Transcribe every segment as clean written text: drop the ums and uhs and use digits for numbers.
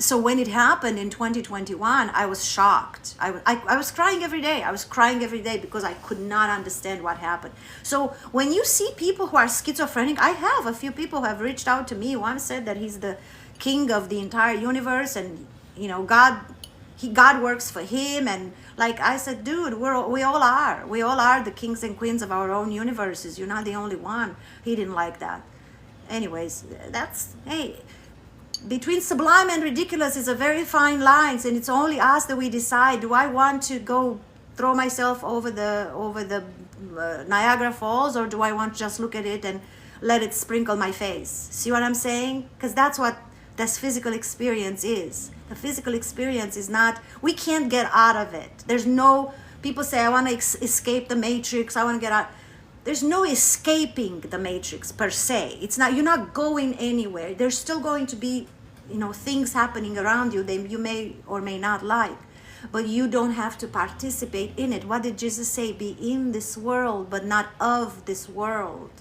So when it happened in 2021, I was shocked. I was crying every day. I was crying every day because I could not understand what happened. So when you see people who are schizophrenic, I have a few people who have reached out to me. One said that he's the king of the entire universe, and God works for him. And like I said, dude, we all are the kings and queens of our own universes. You're not the only one. He didn't like that. Anyways, hey, between sublime and ridiculous is a very fine line, and it's only us that we decide. Do I want to go throw myself over the Niagara Falls, or do I want to just look at it and let it sprinkle my face? See what I'm saying? Because that's what this physical experience is. The physical experience is not, we can't get out of it. There's no, people say, I want to escape the matrix, I want to get out. There's no escaping the matrix per se. It's not, you're not going anywhere. There's still going to be, things happening around you that you may or may not like, but you don't have to participate in it. What did Jesus say? Be in this world, but not of this world.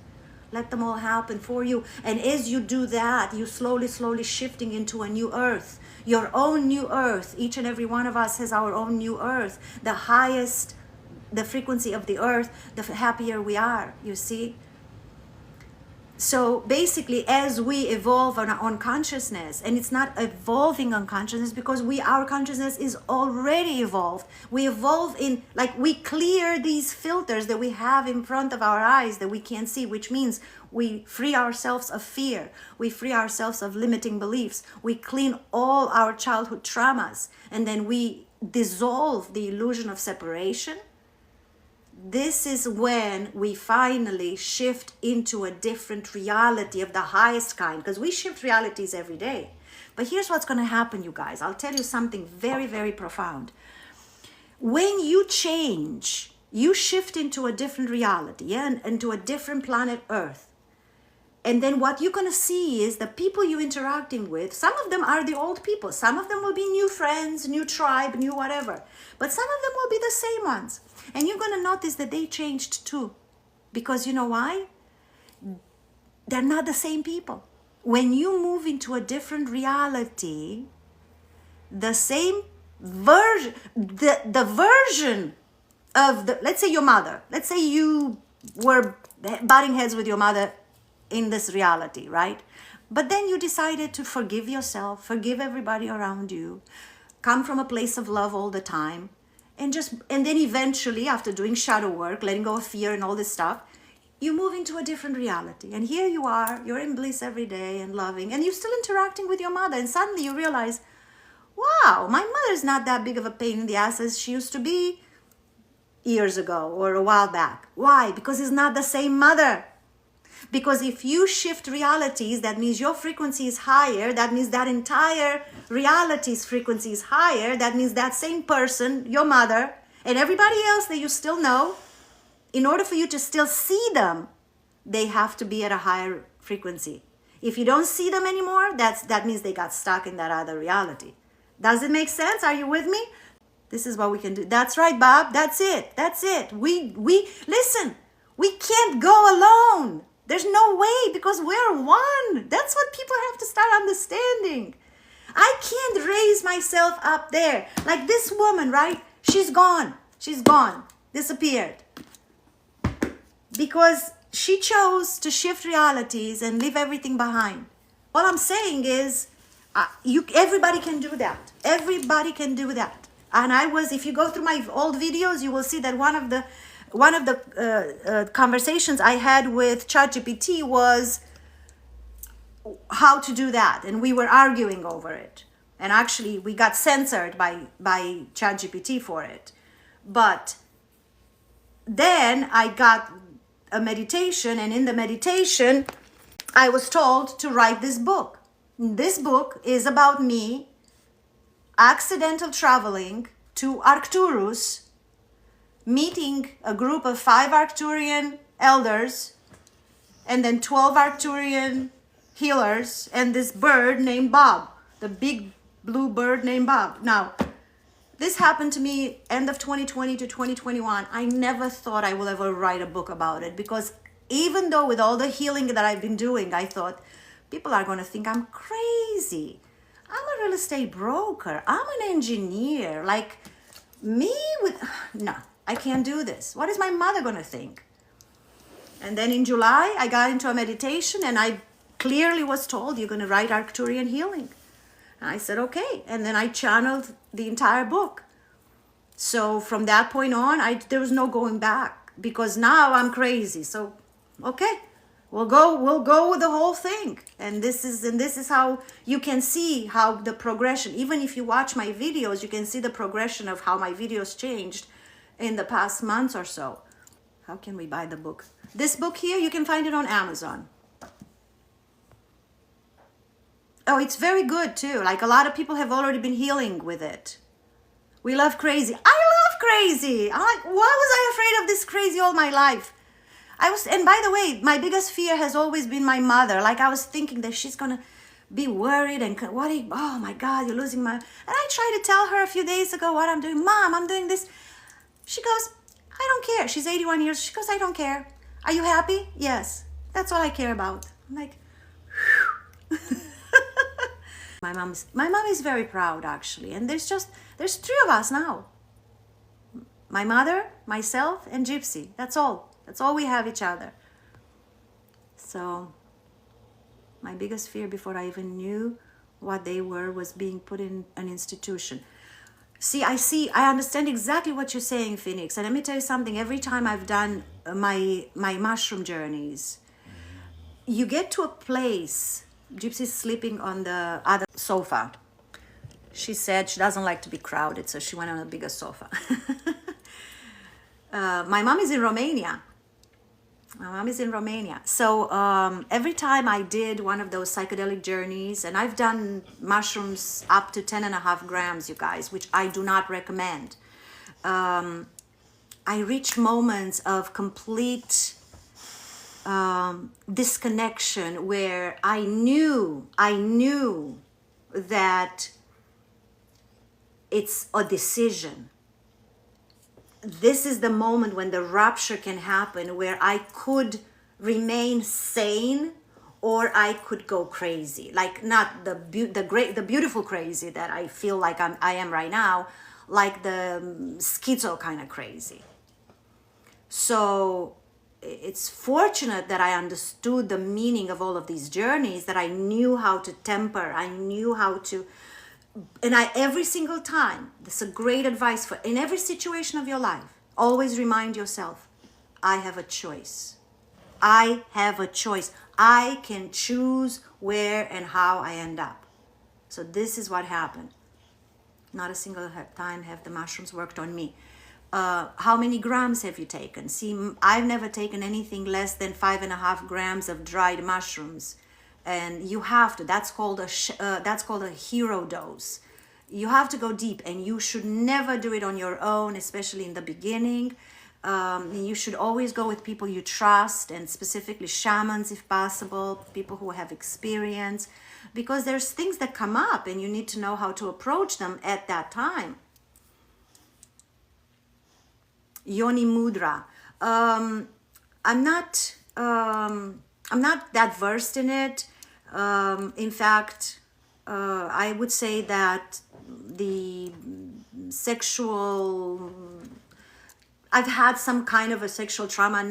Let them all happen for you. And as you do that, you slowly shifting into a new earth, your own new earth. Each and every one of us has our own new earth. The highest the frequency of the earth, the happier we are, you see. So basically, as we evolve on consciousness, and it's not evolving on consciousness because our consciousness is already evolved. We evolve in, like, we clear these filters that we have in front of our eyes that we can't see, which means we free ourselves of fear. We free ourselves of limiting beliefs. We clean all our childhood traumas, and then we dissolve the illusion of separation. This is when we finally shift into a different reality of the highest kind, because we shift realities every day. But here's what's going to happen, you guys. I'll tell you something very, very profound. When you change, you shift into a different reality, yeah, and into a different planet Earth. And then what you're going to see is the people you're interacting with, some of them are the old people. Some of them will be new friends, new tribe, new whatever. But some of them will be the same ones. And you're going to notice that they changed too. Because you know why? They're not the same people. When you move into a different reality, the same version, the version of let's say your mother. Let's say you were butting heads with your mother in this reality, right? But then you decided to forgive yourself, forgive everybody around you, come from a place of love all the time, and then eventually, after doing shadow work, letting go of fear and all this stuff, you move into a different reality. And here you are, you're in bliss every day and loving, and you're still interacting with your mother, and suddenly you realize, wow, my mother's not that big of a pain in the ass as she used to be years ago or a while back. Why? Because it's not the same mother. Because if you shift realities, that means your frequency is higher. That means that entire reality's frequency is higher. That means that same person, your mother, and everybody else that you still know, in order for you to still see them, they have to be at a higher frequency. If you don't see them anymore, that means they got stuck in that other reality. Does it make sense? Are you with me? This is what we can do. That's right, Bob. That's it. That's it. We listen, we can't go alone. There's no way, because we're one. That's what people have to start understanding. I can't raise myself up there. Like this woman, right? She's gone. She's gone. Disappeared. Because she chose to shift realities and leave everything behind. All I'm saying is, everybody can do that. Everybody can do that. And if you go through my old videos, you will see that one of the conversations I had with ChatGPT was how to do that, and we were arguing over it, and actually we got censored by ChatGPT for it. But then I got a meditation, and in the meditation I was told to write this book. This book is about me accidental traveling to Arcturus, meeting a group of 5 Arcturian elders, and then 12 Arcturian healers, and this bird named Bob, the big blue bird named Bob. Now, this happened to me end of 2020 to 2021. I never thought I will ever write a book about it, because even though with all the healing that I've been doing, I thought people are going to think I'm crazy. I'm a real estate broker. I'm an engineer. Like me with, no, I can't do this. What is my mother going to think? And then in July, I got into a meditation and I clearly was told, you're going to write Arcturian healing. And I said, okay. And then I channeled the entire book. So from that point on, there was no going back because now I'm crazy. So, okay, we'll go with the whole thing. And this is how you can see how the progression, even if you watch my videos, you can see the progression of how my videos changed in the past months or so. How can we buy the book? This book here, you can find it on Amazon. Oh, it's very good too. Like a lot of people have already been healing with it. We love crazy. I love crazy. I'm like, why was I afraid of this crazy all my life? And by the way, my biggest fear has always been my mother. Like I was thinking that she's gonna be worried and oh my God, you're losing my. And I tried to tell her a few days ago what I'm doing. Mom, I'm doing this. She goes, I don't care. She's 81 years. She goes, I don't care. Are you happy? Yes. That's all I care about. I'm like, my mom is very proud actually. And there's 3 of us now. My mother, myself, and Gypsy. That's all. That's all we have each other. So my biggest fear before I even knew what they were was being put in an institution. I understand exactly what you're saying, Phoenix. And let me tell you something. Every time I've done my mushroom journeys, you get to a place. Gypsy's sleeping on the other sofa. She said she doesn't like to be crowded, so she went on a bigger sofa. My mom is in Romania. So every time I did one of those psychedelic journeys, and I've done mushrooms up to 10.5 grams, you guys, which I do not recommend. I reached moments of complete disconnection where I knew that it's a decision. This is the moment when the rupture can happen, where I could remain sane or I could go crazy. Like not the beautiful crazy that I feel like I am right now, like the schizo kind of crazy. So it's fortunate that I understood the meaning of all of these journeys, that I knew how to temper, I knew how to. And every single time, this is a great advice for in every situation of your life, always remind yourself, I have a choice. I have a choice. I can choose where and how I end up. So this is what happened. Not a single time have the mushrooms worked on me. How many grams have you taken? See, I've never taken anything less than 5.5 grams of dried mushrooms. And you have to, that's called a hero dose. You have to go deep, and you should never do it on your own, especially in the beginning. You should always go with people you trust, and specifically shamans if possible, people who have experience, because there's things that come up and you need to know how to approach them at that time. Yoni Mudra. I'm not that versed in it. In fact, I would say that the sexual, I've had some kind of a sexual trauma,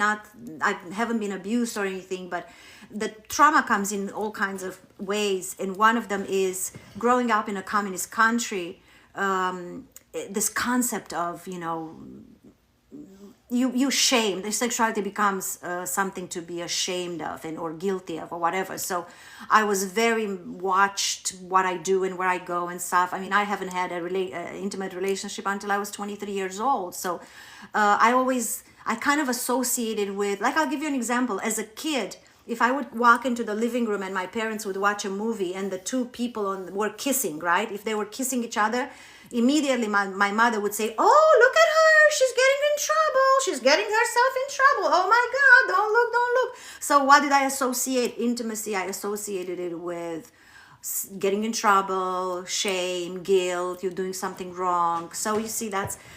I haven't been abused or anything, but the trauma comes in all kinds of ways. And one of them is growing up in a communist country, this concept of, you shame, the sexuality becomes something to be ashamed of or guilty of or whatever. So I was very watched what I do and where I go and stuff. I mean, I haven't had an intimate relationship until I was 23 years old. So I kind of associated with, like, I'll give you an example. As a kid, if I would walk into the living room and my parents would watch a movie and the two people were kissing, right? If they were kissing each other, immediately my mother would say, oh, look at her, she's getting in trouble, she's getting herself in trouble, oh my God, don't look. So what did I associate? Intimacy, I associated it with getting in trouble, shame, guilt, you're doing something wrong. So you see,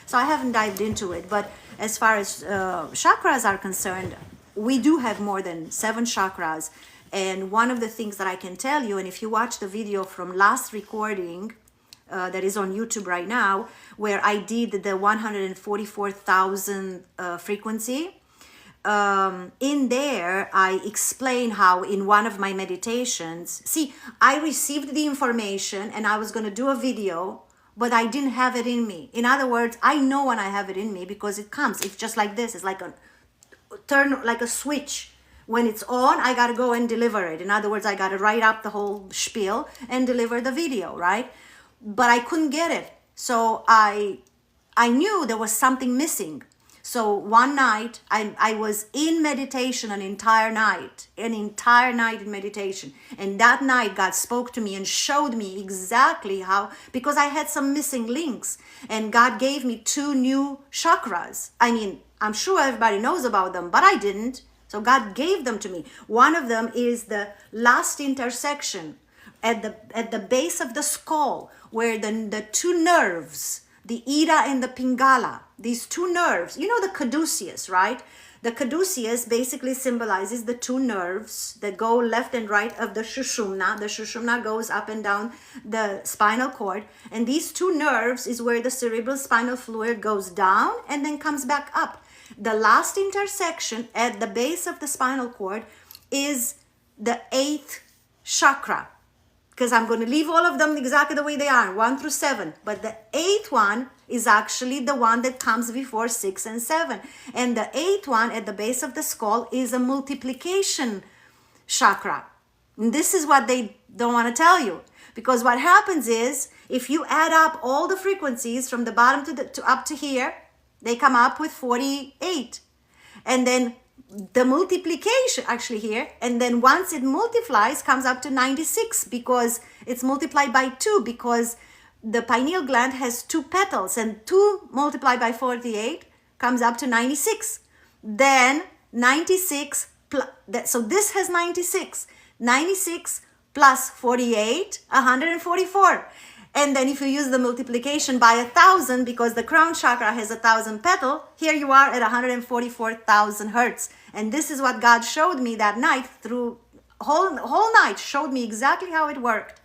so I haven't dived into it. But as far as chakras are concerned, we do have more than 7 chakras. And one of the things that I can tell you, and if you watch the video from last recording that is on YouTube right now, where I did the 144,000 frequency, in there I explain how in one of my meditations, see, I received the information and I was going to do a video, but I didn't have it in me. In other words, I know when I have it in me because it comes. It's just like this. It's like a turn, like a switch. When it's on, I got to go and deliver it. In other words, I got to write up the whole spiel and deliver the video, right? But I couldn't get it. So I knew there was something missing. So one night, I was in meditation an entire night in meditation. And that night, God spoke to me and showed me exactly how, because I had some missing links. And God gave me 2 new chakras. I mean, I'm sure everybody knows about them, but I didn't. So God gave them to me. One of them is the last intersection at the base of the skull, where the 2 nerves, the Ida and the Pingala, these 2 nerves, you know the caduceus, right? The caduceus basically symbolizes the 2 nerves that go left and right of the Shushumna. The Shushumna goes up and down the spinal cord. And these 2 nerves is where the cerebral spinal fluid goes down and then comes back up. The last intersection at the base of the spinal cord is the 8th chakra, because I'm going to leave all of them exactly the way they are, 1 through 7. But the 8th one is actually the one that comes before 6 and 7. And the 8th one at the base of the skull is a multiplication chakra. And this is what they don't want to tell you. Because what happens is, if you add up all the frequencies from the bottom to up to here, they come up with 48. And then the multiplication actually here, and then once it multiplies, comes up to 96, because it's multiplied by 2, because the pineal gland has 2 petals, and 2 multiplied by 48 comes up to 96. Then 96 plus, so this has 96 plus 48, 144. And then if you use the multiplication by 1,000, because the crown chakra has 1,000 petal, here you are at 144,000 hertz. And this is what God showed me that night, through whole night, showed me exactly how it worked.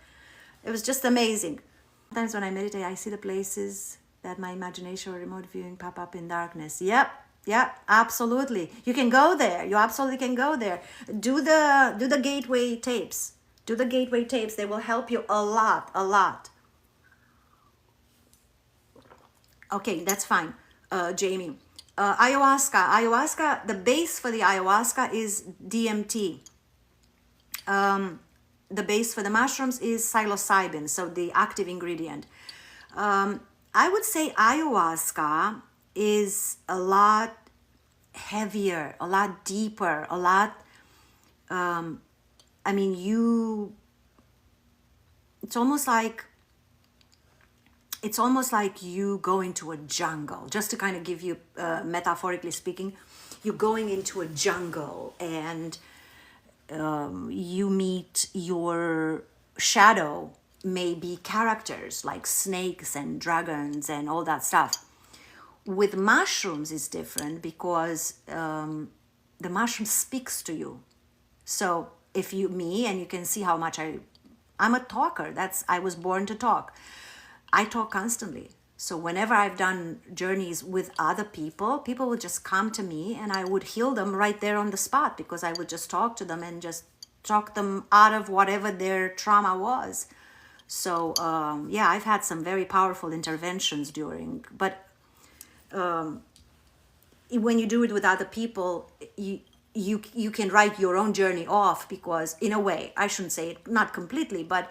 It was just amazing. Sometimes when I meditate, I see the places that my imagination or remote viewing pop up in darkness. Yep, absolutely. You can go there. You absolutely can go there. Do the gateway tapes. Do the gateway tapes. They will help you a lot. Okay, that's fine, Jamie. Ayahuasca, the base for the ayahuasca is DMT. The base for the mushrooms is psilocybin, so the active ingredient. I would say ayahuasca is a lot heavier, a lot deeper, a lot, it's almost like you go into a jungle, just to kind of give you, metaphorically speaking, you're going into a jungle, and you meet your shadow, maybe characters like snakes and dragons and all that stuff. With mushrooms is different, because the mushroom speaks to you. So if and you can see how much I'm a talker. I was born to talk. I talk constantly. So whenever I've done journeys with other people would just come to me, and I would heal them right there on the spot, because I would just talk to them and just talk them out of whatever their trauma was. So I've had some very powerful interventions but when you do it with other people, you can write your own journey off, because in a way, I shouldn't say it, not completely, but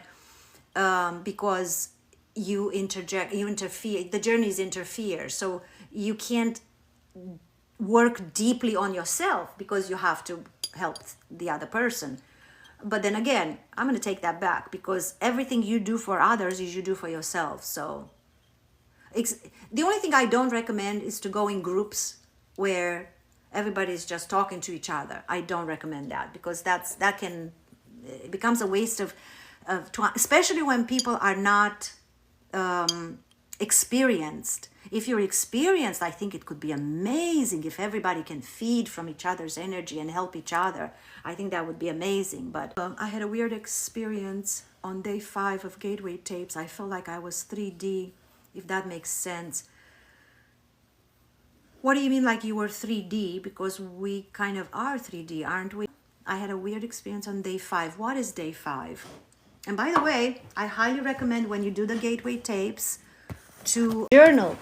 because you interfere, the journeys interfere. So you can't work deeply on yourself, because you have to help the other person. But then again, I'm going to take that back, because everything you do for others is you do for yourself. So the only thing I don't recommend is to go in groups where everybody's just talking to each other. I don't recommend that, because it becomes a waste of time, especially when people are not experienced. If you're experienced, I think it could be amazing if everybody can feed from each other's energy and help each other. I think that would be amazing. But I had a weird experience on day 5 of Gateway Tapes. I felt like I was 3D, if that makes sense. What do you mean like you were 3D? Because we kind of are 3D, aren't we? I had a weird experience on day 5. What is day 5? And by the way, I highly recommend when you do the Gateway Tapes to journal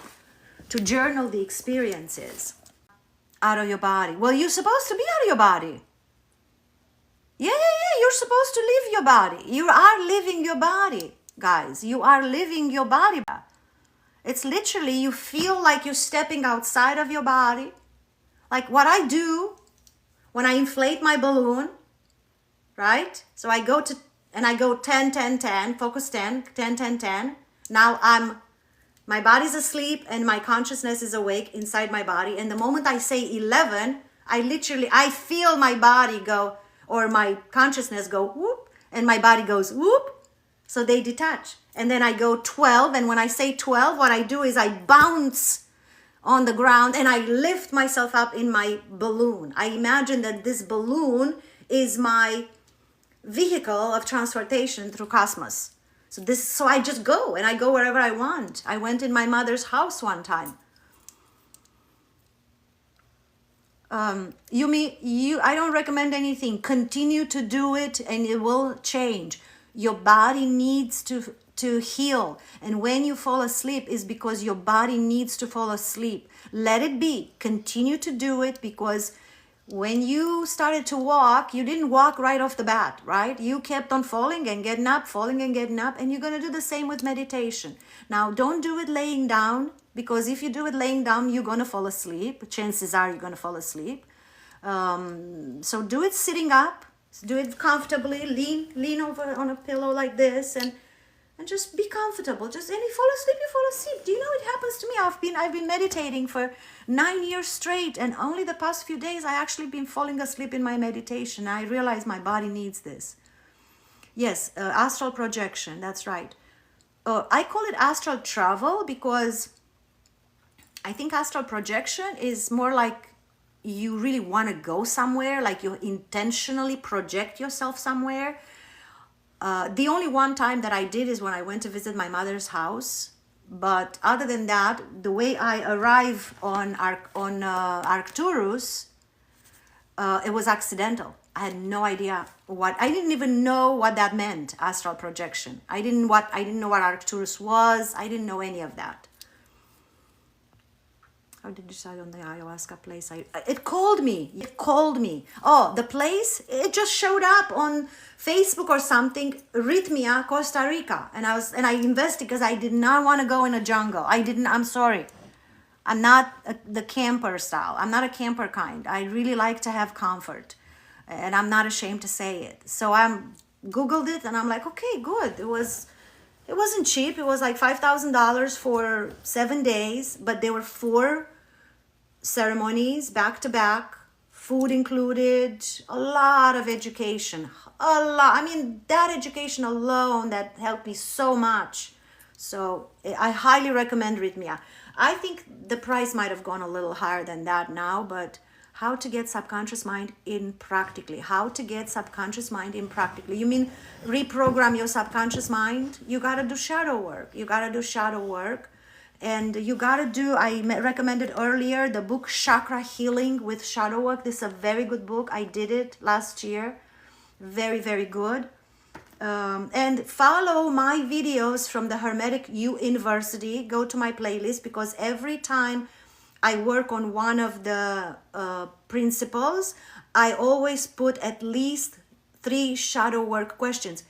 the experiences out of your body. Well, you're supposed to be out of your body. Yeah. You're supposed to live your body. You are living your body, guys. You are living your body. It's literally, you feel like you're stepping outside of your body. Like what I do when I inflate my balloon, right? So I go 10, 10, 10, focus 10, 10, 10, 10. Now my body's asleep and my consciousness is awake inside my body. And the moment I say 11, I feel my body go, or my consciousness go whoop, and my body goes whoop. So they detach. And then I go 12. And when I say 12, what I do is I bounce on the ground and I lift myself up in my balloon. I imagine that this balloon is my vehicle of transportation through cosmos. So I just go, and I go wherever I want. I went in my mother's house one time. I don't recommend anything. Continue to do it and it will change. Your body needs to heal. And when you fall asleep is because your body needs to fall asleep. Let it be. Continue to do it, because when you started to walk, you didn't walk right off the bat, right? You kept on falling and getting up, and you're going to do the same with meditation. Now, don't do it laying down, because if you do it laying down, you're going to fall asleep. Chances are you're going to fall asleep. So do it sitting up. Do it comfortably. Lean over on a pillow like this, and just be comfortable. And if you fall asleep, you fall asleep. Do you know it happens to me? I've been meditating for 9 years straight, and only the past few days I actually been falling asleep in my meditation. I realize my body needs this. Yes, astral projection. That's right. I call it astral travel because I think astral projection is more like you really want to go somewhere, like you intentionally project yourself somewhere. The only one time that I did is when I went to visit my mother's house. But other than that, the way I arrive on Arcturus, it was accidental. I had no idea I didn't even know what that meant, astral projection. I didn't know what Arcturus was. I didn't know any of that. How did you decide on the ayahuasca place? It called me. Oh, the place, it just showed up on Facebook or something, Rhythmia, Costa Rica. And I investigated because I did not want to go in a jungle. I'm sorry. I'm not the camper style. I'm not a camper kind. I really like to have comfort. And I'm not ashamed to say it. So I Googled it and I'm like, okay, good. It wasn't cheap. It was like $5,000 for 7 days, but there were 4 ceremonies back to back, food included, a lot of education, that education alone, that helped me so much. So I highly recommend Rhythmia. I think the price might have gone a little higher than that now, but how to get subconscious mind in practically. You mean reprogram your subconscious mind? You got to do shadow work. And you got to do, I recommended earlier, the book Chakra Healing with Shadow Work. This is a very good book. I did it last year. Very, very good. And follow my videos from the Hermetic uINversity. Go to my playlist, because every time I work on one of the principles, I always put at least 3 shadow work questions.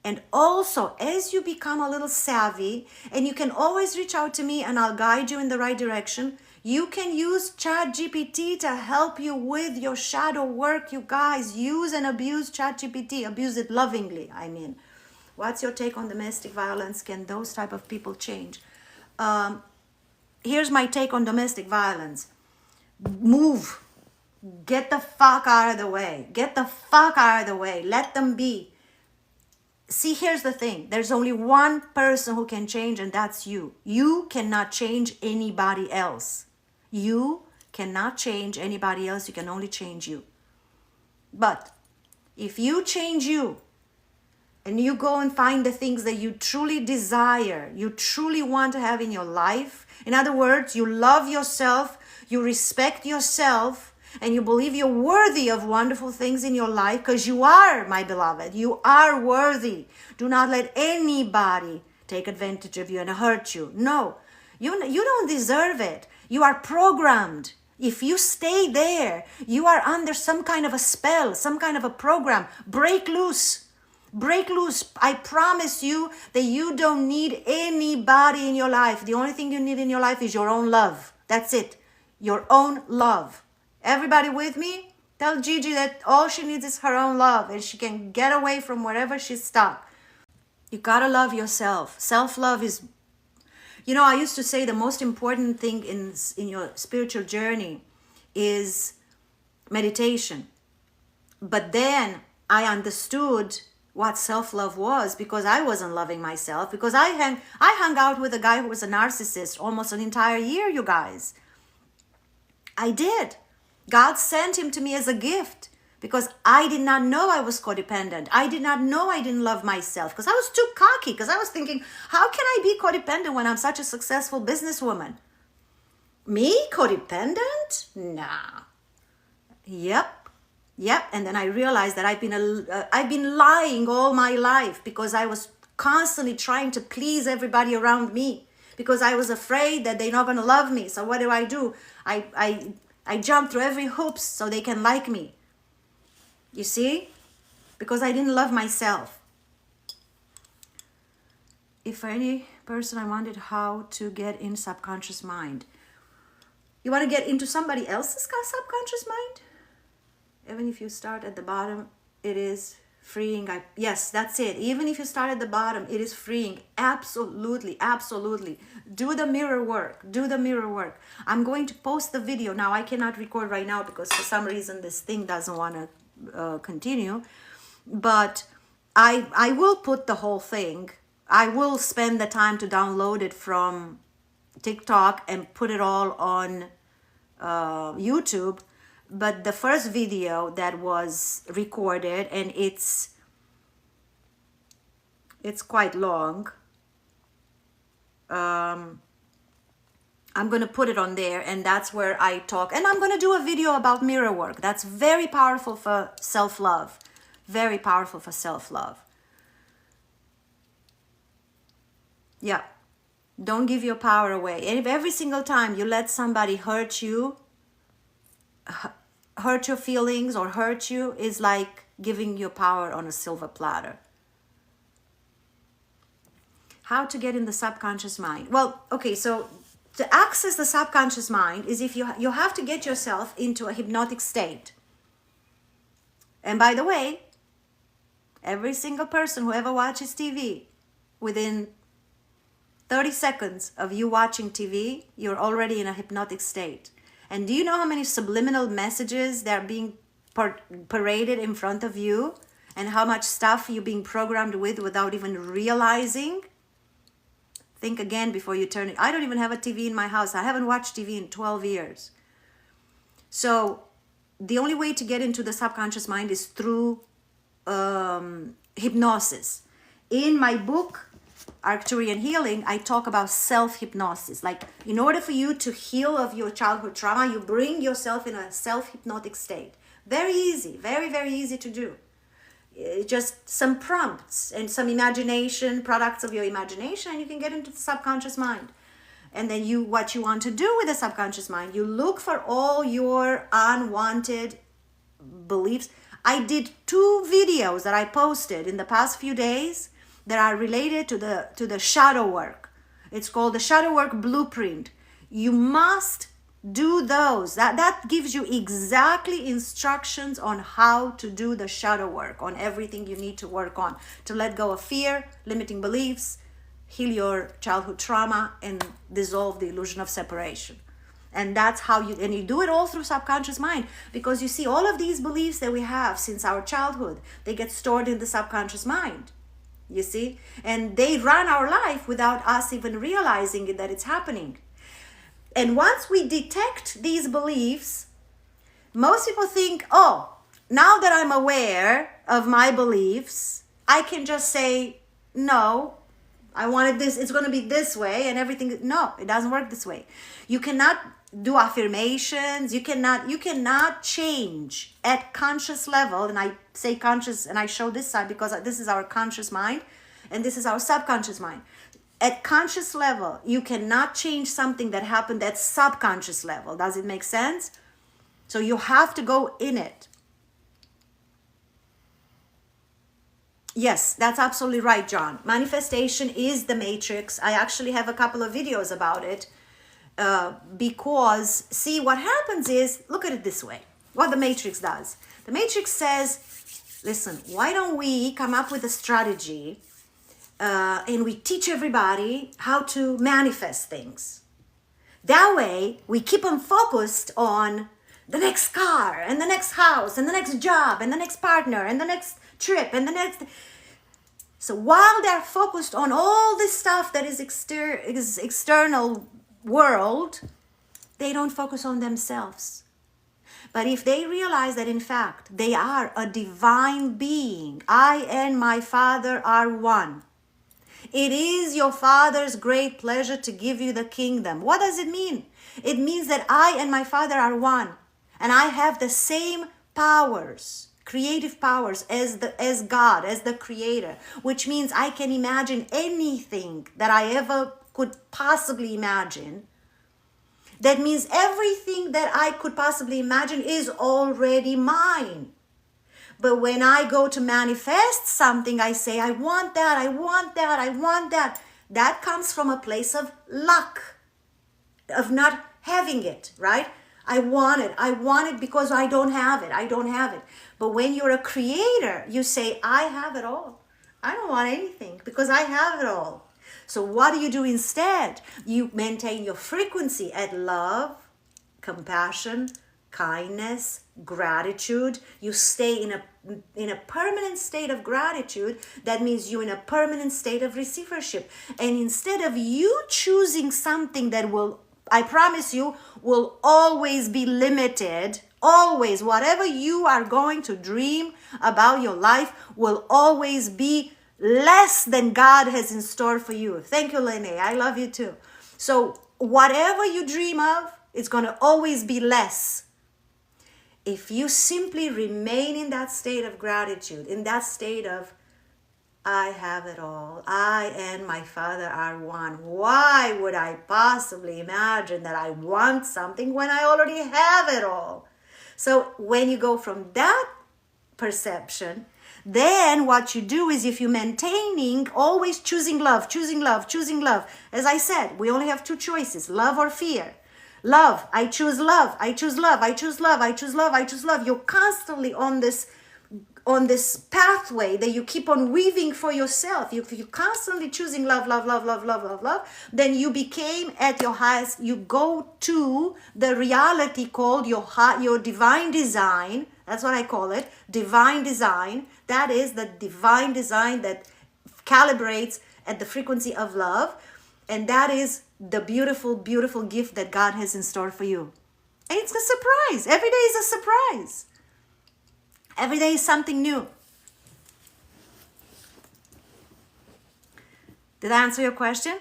And also, as you become a little savvy, and you can always reach out to me and I'll guide you in the right direction. You can use ChatGPT to help you with your shadow work. You guys, use and abuse ChatGPT. Abuse it lovingly, I mean. What's your take on domestic violence? Can those type of people change? Here's my take on domestic violence. Move. Get the fuck out of the way. Let them be. See, here's the thing. There's only one person who can change, and that's you. You cannot change anybody else. You cannot change anybody else. You can only change you. But if you change you, and you go and find the things that you truly desire, you truly want to have in your life. In other words, you love yourself, you respect yourself, and you believe you're worthy of wonderful things in your life, because you are, my beloved. You are worthy. Do not let anybody take advantage of you and hurt you. No, you don't deserve it. You are programmed. If you stay there, you are under some kind of a spell, some kind of a program. Break loose. Break loose. I promise you that you don't need anybody in your life. The only thing you need in your life is your own love. That's it. Your own love. Everybody with me? Tell Gigi that all she needs is her own love, and she can get away from wherever she's stuck. You gotta love yourself. Self-love is, I used to say the most important thing in your spiritual journey is meditation. But then I understood what self-love was, because I wasn't loving myself, because I hung out with a guy who was a narcissist almost an entire year, you guys. I did. God sent him to me as a gift, because I did not know I was codependent. I did not know I didn't love myself, because I was too cocky, because I was thinking, how can I be codependent when I'm such a successful businesswoman? Me? Codependent? Nah. Yep. And then I realized that I've been lying all my life, because I was constantly trying to please everybody around me, because I was afraid that they're not going to love me. So what do? I jump through every hoops so they can like me. You see? Because I didn't love myself. If for any person I wanted how to get in subconscious mind. You want to get into somebody else's subconscious mind? Even if you start at the bottom, it is freeing. Yes, that's it. Even if you start at the bottom, it is freeing. Absolutely, absolutely. Do the mirror work. Do the mirror work. I'm going to post the video. Now, I cannot record right now because for some reason this thing doesn't want to continue. But I will put the whole thing. I will spend the time to download it from TikTok and put it all on YouTube. But the first video that was recorded, and it's quite long, I'm going to put it on there, and that's where I talk. And I'm going to do a video about mirror work. That's very powerful for self-love. Very powerful for self-love. Yeah. Don't give your power away. And if every single time you let somebody hurt you, hurt your feelings or hurt you, is like giving your power on a silver platter. How to get in the subconscious mind? Well, okay, so to access the subconscious mind is if you have to get yourself into a hypnotic state. And by the way, every single person who ever watches TV, within 30 seconds of you watching TV, you're already in a hypnotic state. And do you know how many subliminal messages that are being paraded in front of you, and how much stuff you're being programmed with without even realizing? Think again before you turn it. I don't even have a TV in my house. I haven't watched TV in 12 years. So the only way to get into the subconscious mind is through hypnosis. In my book, Arcturian Healing, I talk about self-hypnosis. Like, in order for you to heal of your childhood trauma, you bring yourself in a self-hypnotic state. Very easy, very, very easy to do. Just some prompts and some imagination, products of your imagination, and you can get into the subconscious mind. And then what you want to do with the subconscious mind, you look for all your unwanted beliefs. I did 2 videos that I posted in the past few days that are related to the shadow work. It's called the Shadow Work Blueprint. You must do those. That gives you exactly instructions on how to do the shadow work, on everything you need to work on, to let go of fear, limiting beliefs, heal your childhood trauma, and dissolve the illusion of separation. And that's how you do it all through subconscious mind, because you see, all of these beliefs that we have since our childhood, they get stored in the subconscious mind. you see? And they run our life without us even realizing it, that it's happening. And once we detect these beliefs, most people think, oh, now that I'm aware of my beliefs, I can just say, no, I wanted this, it's going to be this way and everything. No, it doesn't work this way. You cannot do affirmations. You cannot change at conscious level. And I say conscious, and I show this side because this is our conscious mind and this is our subconscious mind. At conscious level, you cannot change something that happened at subconscious level. Does it make sense? So you have to go in it. Yes, that's absolutely right, John. Manifestation is the matrix. I actually have a couple of videos about it because, see, what happens is, look at it this way, what the matrix does. The matrix says, listen, why don't we come up with a strategy and we teach everybody how to manifest things. That way, we keep them focused on the next car and the next house and the next job and the next partner and the next trip and the next. So while they're focused on all this stuff that is external world, they don't focus on themselves. But if they realize that in fact they are a divine being, I and my Father are one. It is your Father's great pleasure to give you the kingdom. What does it mean? It means that I and my Father are one, and I have the same powers, creative powers as God, as the creator, which means I can imagine anything that I ever could possibly imagine. That means everything that I could possibly imagine is already mine. But when I go to manifest something, I say, I want that, I want that, I want that. That comes from a place of luck, of not having it, right? I want it because I don't have it. But when you're a creator, you say, I have it all. I don't want anything because I have it all. So what do you do instead? You maintain your frequency at love, compassion, kindness, gratitude. You stay in a permanent state of gratitude. That means you're in a permanent state of receivership. And instead of you choosing something that will, I promise you, will always be limited, always, whatever you are going to dream about your life will always be less than God has in store for you. Thank you, Lene. I love you too. So whatever you dream of, it's going to always be less. If you simply remain in that state of gratitude, in that state of, I have it all, I and my Father are one. Why would I possibly imagine that I want something when I already have it all? So when you go from that perception, then what you do is, if you're maintaining, always choosing love. As I said, we only have two choices, love or fear. Love, I choose love. You're constantly on this pathway that you keep on weaving for yourself. You're constantly choosing love. Then you became at your highest, you go to the reality called your divine design. That's what I call it, divine design. That is the divine design that calibrates at the frequency of love. And that is the beautiful, beautiful gift that God has in store for you. And it's a surprise. Every day is a surprise. Every day is something new. Did I answer your question?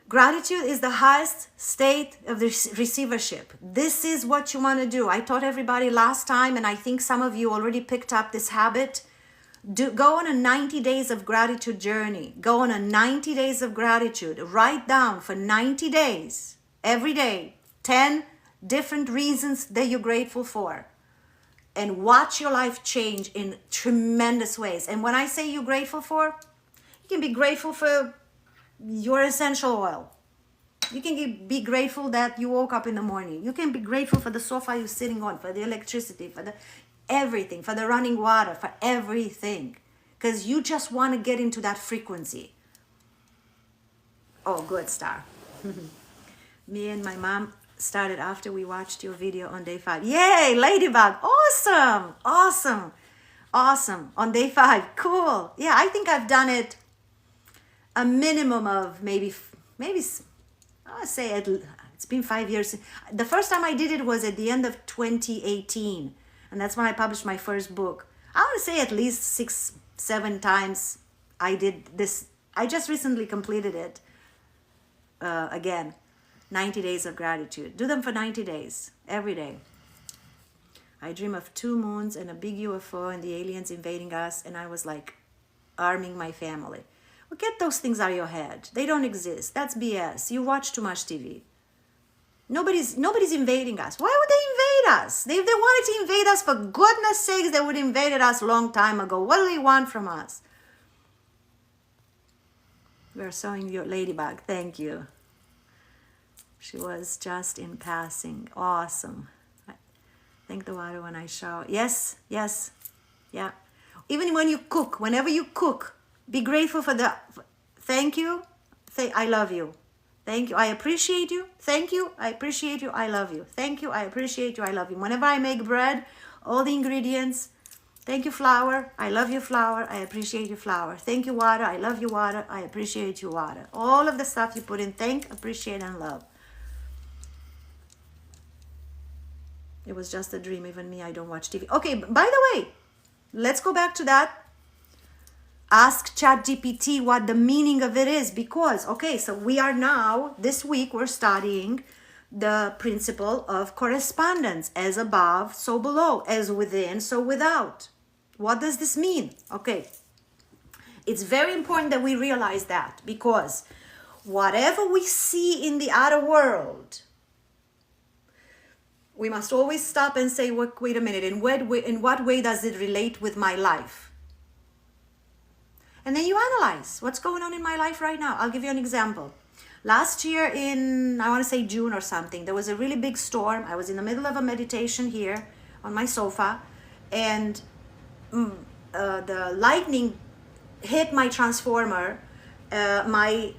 Gratitude is the highest state of the receivership. This is what you want to do. I taught everybody last time, and I think some of you already picked up this habit. Go on a 90 days of gratitude journey. Go on a 90 days of gratitude. Write down for 90 days, every day, 10 different reasons that you're grateful for. And watch your life change in tremendous ways. And when I say you're grateful for, you can be grateful for your essential oil. You can be grateful that you woke up in the morning. You can be grateful for the sofa you're sitting on, for the electricity, for the everything, for the running water, for everything. Because you just want to get into that frequency. Oh, good, Star. Me and my mom started after we watched your video on day 5. Yay, Ladybug. Awesome. Awesome. On day 5. Cool. Yeah, I think I've done it a minimum of maybe I would say it's been 5 years. The first time I did it was at the end of 2018, and that's when I published my first book. I want to say at least 6-7 times I did this. I just recently completed it again. 90 days of gratitude. Do them for 90 days, every day. I dream of 2 moons and a big UFO and the aliens invading us, and I was like arming my family. Well, get those things out of your head. They don't exist. That's BS. You watch too much TV. Nobody's invading us. Why would they invade us? If they wanted to invade us, for goodness sakes, they would have invaded us a long time ago. What do they want from us? We're sewing your ladybug. Thank you. She was just in passing. Awesome. Thank the water when I shower. Yes, yes, yeah. Even when you cook, whenever you cook, be grateful for the, thank you, I love you. Thank you, I appreciate you. Thank you, I appreciate you, I love you. Thank you, I appreciate you, I love you. Whenever I make bread, all the ingredients, thank you flour, I love you flour, I appreciate you flour. Thank you water, I love you water, I appreciate you water. All of the stuff you put in, thank, appreciate, and love. It was just a dream. Even me, I don't watch TV. Okay, by the way, let's go back to that. Ask ChatGPT what the meaning of it is, because, okay, so we are now, this week, we're studying the principle of correspondence. As above, so below. As within, so without. What does this mean? Okay, it's very important that we realize that, because whatever we see in the outer world, we must always stop and say, wait a minute, in what way does it relate with my life? And then you analyze what's going on in my life right now. I'll give you an example. Last year in, I want to say June or something, there was a really big storm. I was in the middle of a meditation here on my sofa, and the lightning hit my transformer. My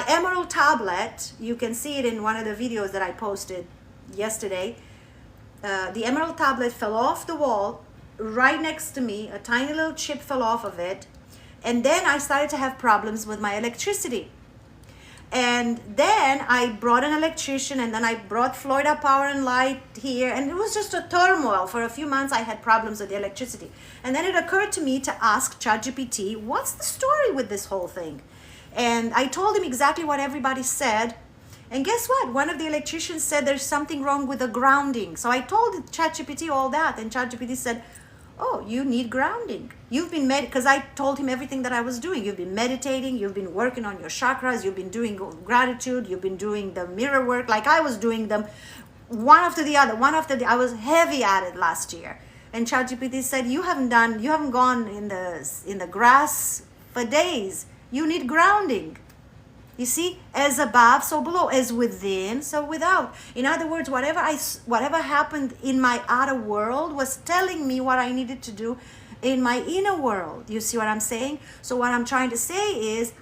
emerald tablet, you can see it in one of the videos that I posted yesterday. The emerald tablet fell off the wall right next to me. A tiny little chip fell off of it, and then I started to have problems with my electricity. And then I brought an electrician, and then I brought Florida Power and Light here, and it was just a turmoil. For a few months I had problems with the electricity, and then it occurred to me to ask ChatGPT, what's the story with this whole thing? And I told him exactly what everybody said. And guess what? One of the electricians said there's something wrong with the grounding. So I told ChatGPT all that, and ChatGPT said, oh, you need grounding. You've been because I told him everything that I was doing. You've been meditating, you've been working on your chakras, you've been doing gratitude, you've been doing the mirror work like I was doing them, one after the other. I was heavy at it last year. And ChatGPT said, you haven't gone in the grass for days. You need grounding. You see, as above, so below, as within, so without. In other words, whatever happened in my outer world was telling me what I needed to do in my inner world. You see what I'm saying? So what I'm trying to say is,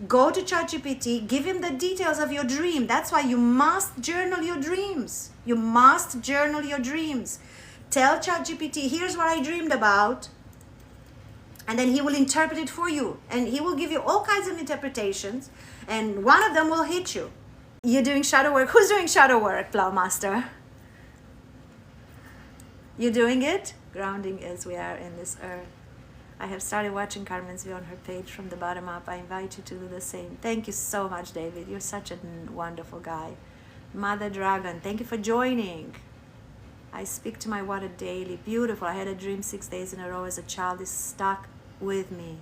go to ChatGPT, give him the details of your dream. That's why you must journal your dreams. You must journal your dreams. Tell ChatGPT, here's what I dreamed about. And then he will interpret it for you. And he will give you all kinds of interpretations. And one of them will hit you. You're doing shadow work. Who's doing shadow work, Plowmaster? You doing it? Grounding as we are in this earth. I have started watching Carmen's view on her page from the bottom up. I invite you to do the same. Thank you so much, David. You're such a wonderful guy. Mother Dragon, thank you for joining. I speak to my water daily. Beautiful. I had a dream 6 days in a row as a child. It's stuck with me.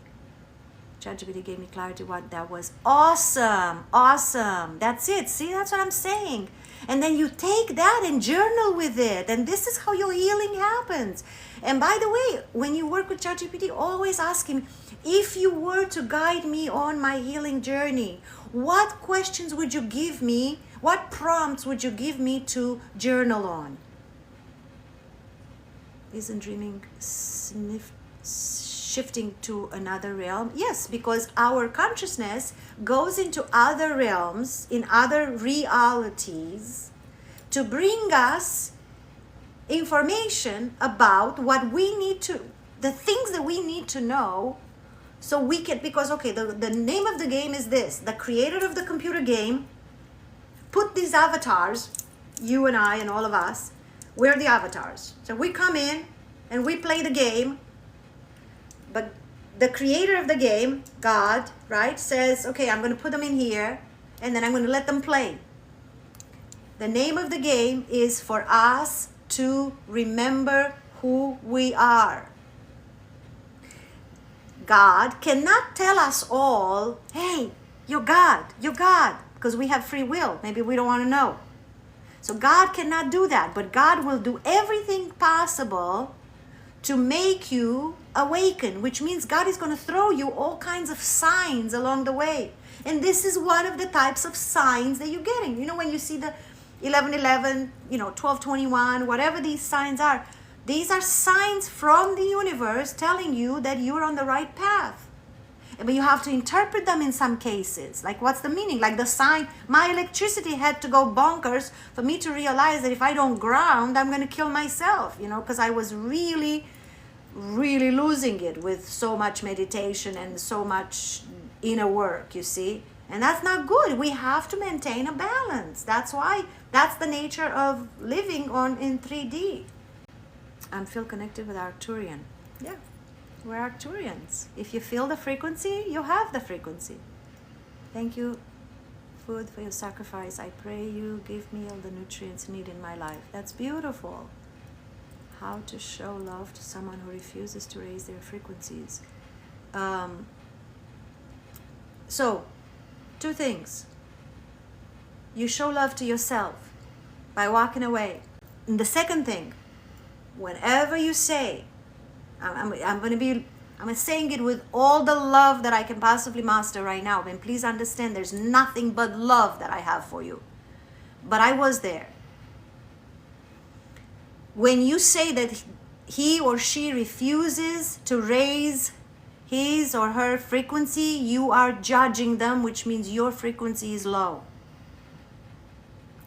ChatGPT gave me clarity what that was. Awesome. Awesome. That's it. See, that's what I'm saying. And then you take that and journal with it. And this is how your healing happens. And by the way, when you work with ChatGPT, always ask him, if you were to guide me on my healing journey, what questions would you give me? What prompts would you give me to journal on? Isn't dreaming shifting to another realm? Yes, because our consciousness goes into other realms, in other realities, to bring us information about what we need to, the things that we need to know, so we can, because okay, the name of the game is this: the creator of the computer game put these avatars, you and I and all of us, we're the avatars. So we come in and we play the game, but the creator of the game, God, right, says, okay, I'm going to put them in here, and then I'm going to let them play. The name of the game is for us to remember who we are. God cannot tell us all, hey, you're God, because we have free will. Maybe we don't want to know. So God cannot do that, but God will do everything possible to make you awaken, which means God is going to throw you all kinds of signs along the way. And this is one of the types of signs that you're getting. You know, when you see the 11:11, 12:21, whatever these signs are, these are signs from the universe telling you that you're on the right path. But you have to interpret them in some cases. Like, what's the meaning? Like the sign, my electricity had to go bonkers for me to realize that if I don't ground, I'm going to kill myself, because I was really, really losing it with so much meditation and so much inner work, you see. And that's not good. We have to maintain a balance. That's why, that's the nature of living in 3D. I feel connected with Arcturian. Yeah. We're Arcturians. If you feel the frequency, you have the frequency. Thank you, food, for your sacrifice. I pray you give me all the nutrients needed in my life. That's beautiful. How to show love to someone who refuses to raise their frequencies. So, two things. You show love to yourself by walking away. And the second thing, whenever you say, I'm saying it with all the love that I can possibly muster right now. And please understand, there's nothing but love that I have for you. But I was there. When you say that he or she refuses to raise his or her frequency, you are judging them, which means your frequency is low.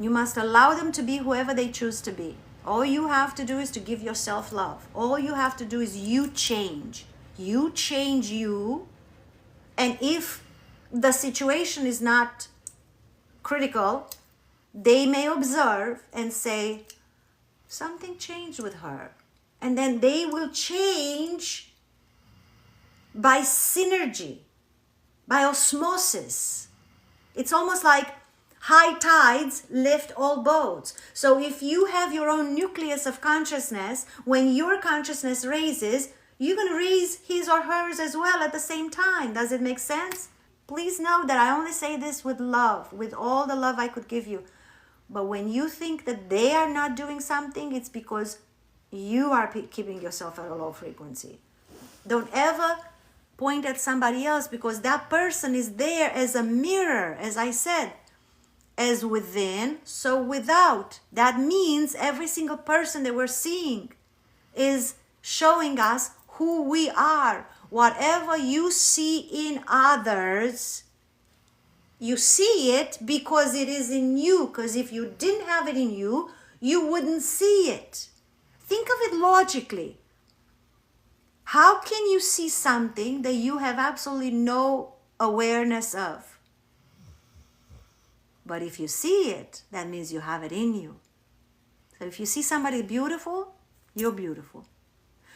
You must allow them to be whoever they choose to be. All you have to do is to give yourself love. All you have to do is you change. You change you. And if the situation is not critical, they may observe and say, something changed with her. And then they will change by synergy, by osmosis. It's almost like high tides lift all boats. So if you have your own nucleus of consciousness, when your consciousness raises, you're going to raise his or hers as well at the same time. Does it make sense? Please know that I only say this with love, with all the love I could give you. But when you think that they are not doing something, it's because you are keeping yourself at a low frequency. Don't ever point at somebody else, because that person is there as a mirror, as I said. As within, so without. That means every single person that we're seeing is showing us who we are. Whatever you see in others, you see it because it is in you. Because if you didn't have it in you, you wouldn't see it. Think of it logically. How can you see something that you have absolutely no awareness of? But if you see it, that means you have it in you. So if you see somebody beautiful, you're beautiful.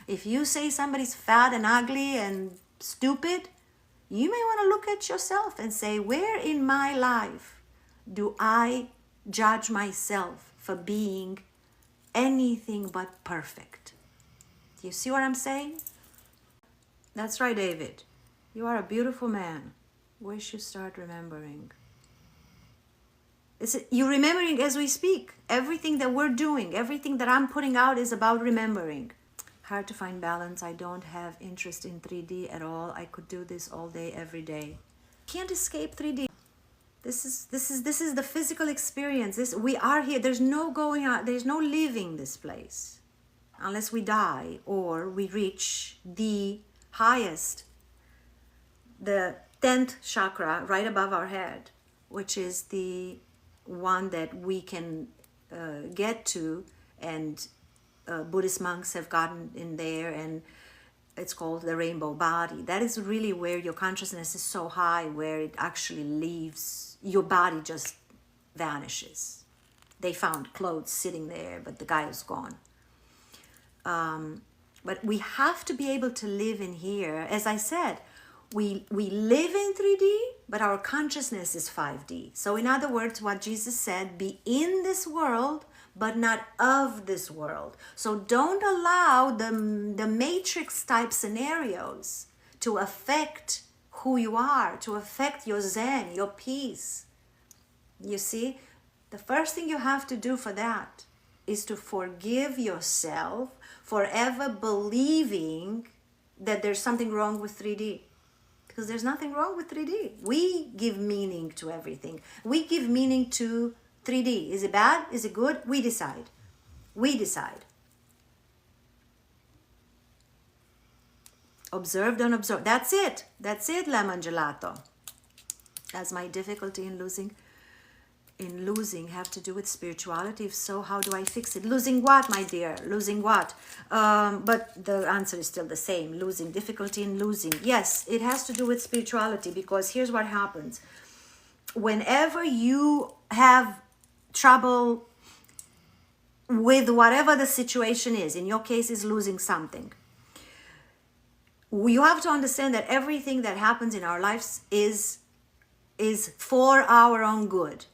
If you say somebody's fat and ugly and stupid, you may want to look at yourself and say, where in my life do I judge myself for being anything but perfect? Do you see what I'm saying? That's right, David. You are a beautiful man. Wish you start remembering. You're remembering as we speak. Everything that we're doing, everything that I'm putting out is about remembering. Hard to find balance. I don't have interest in 3D at all. I could do this all day, every day. Can't escape 3D. This is the physical experience. We are here. There's no going out. There's no leaving this place unless we die or we reach the highest, the 10th chakra right above our head, which is the one that we can get to, and Buddhist monks have gotten in there, and It's called the rainbow body. That is really where your consciousness is so high, where it actually leaves, your body just vanishes. They found clothes sitting there, but the guy is gone. But we have to be able to live in here. As I said, we live in 3D, but our consciousness is 5D. So in other words, what Jesus said, be in this world, but not of this world. So don't allow the matrix type scenarios to affect who you are, to affect your zen, your peace. You see, the first thing you have to do for that is to forgive yourself for ever believing that there's something wrong with 3D. Because there's nothing wrong with 3D. We give meaning to everything. We give meaning to 3D. Is it bad? Is it good? We decide. We decide. Observe, don't observe. That's it. That's it, lemon gelato. That's my difficulty in losing. Have to do with spirituality. If so, how do I fix it? Losing what, my dear? Losing what? But the answer is still the same. Losing, difficulty in losing. Yes, it has to do with spirituality, because here's what happens. Whenever you have trouble with whatever the situation is, in your case is losing something, you have to understand that everything that happens in our lives is for our own good.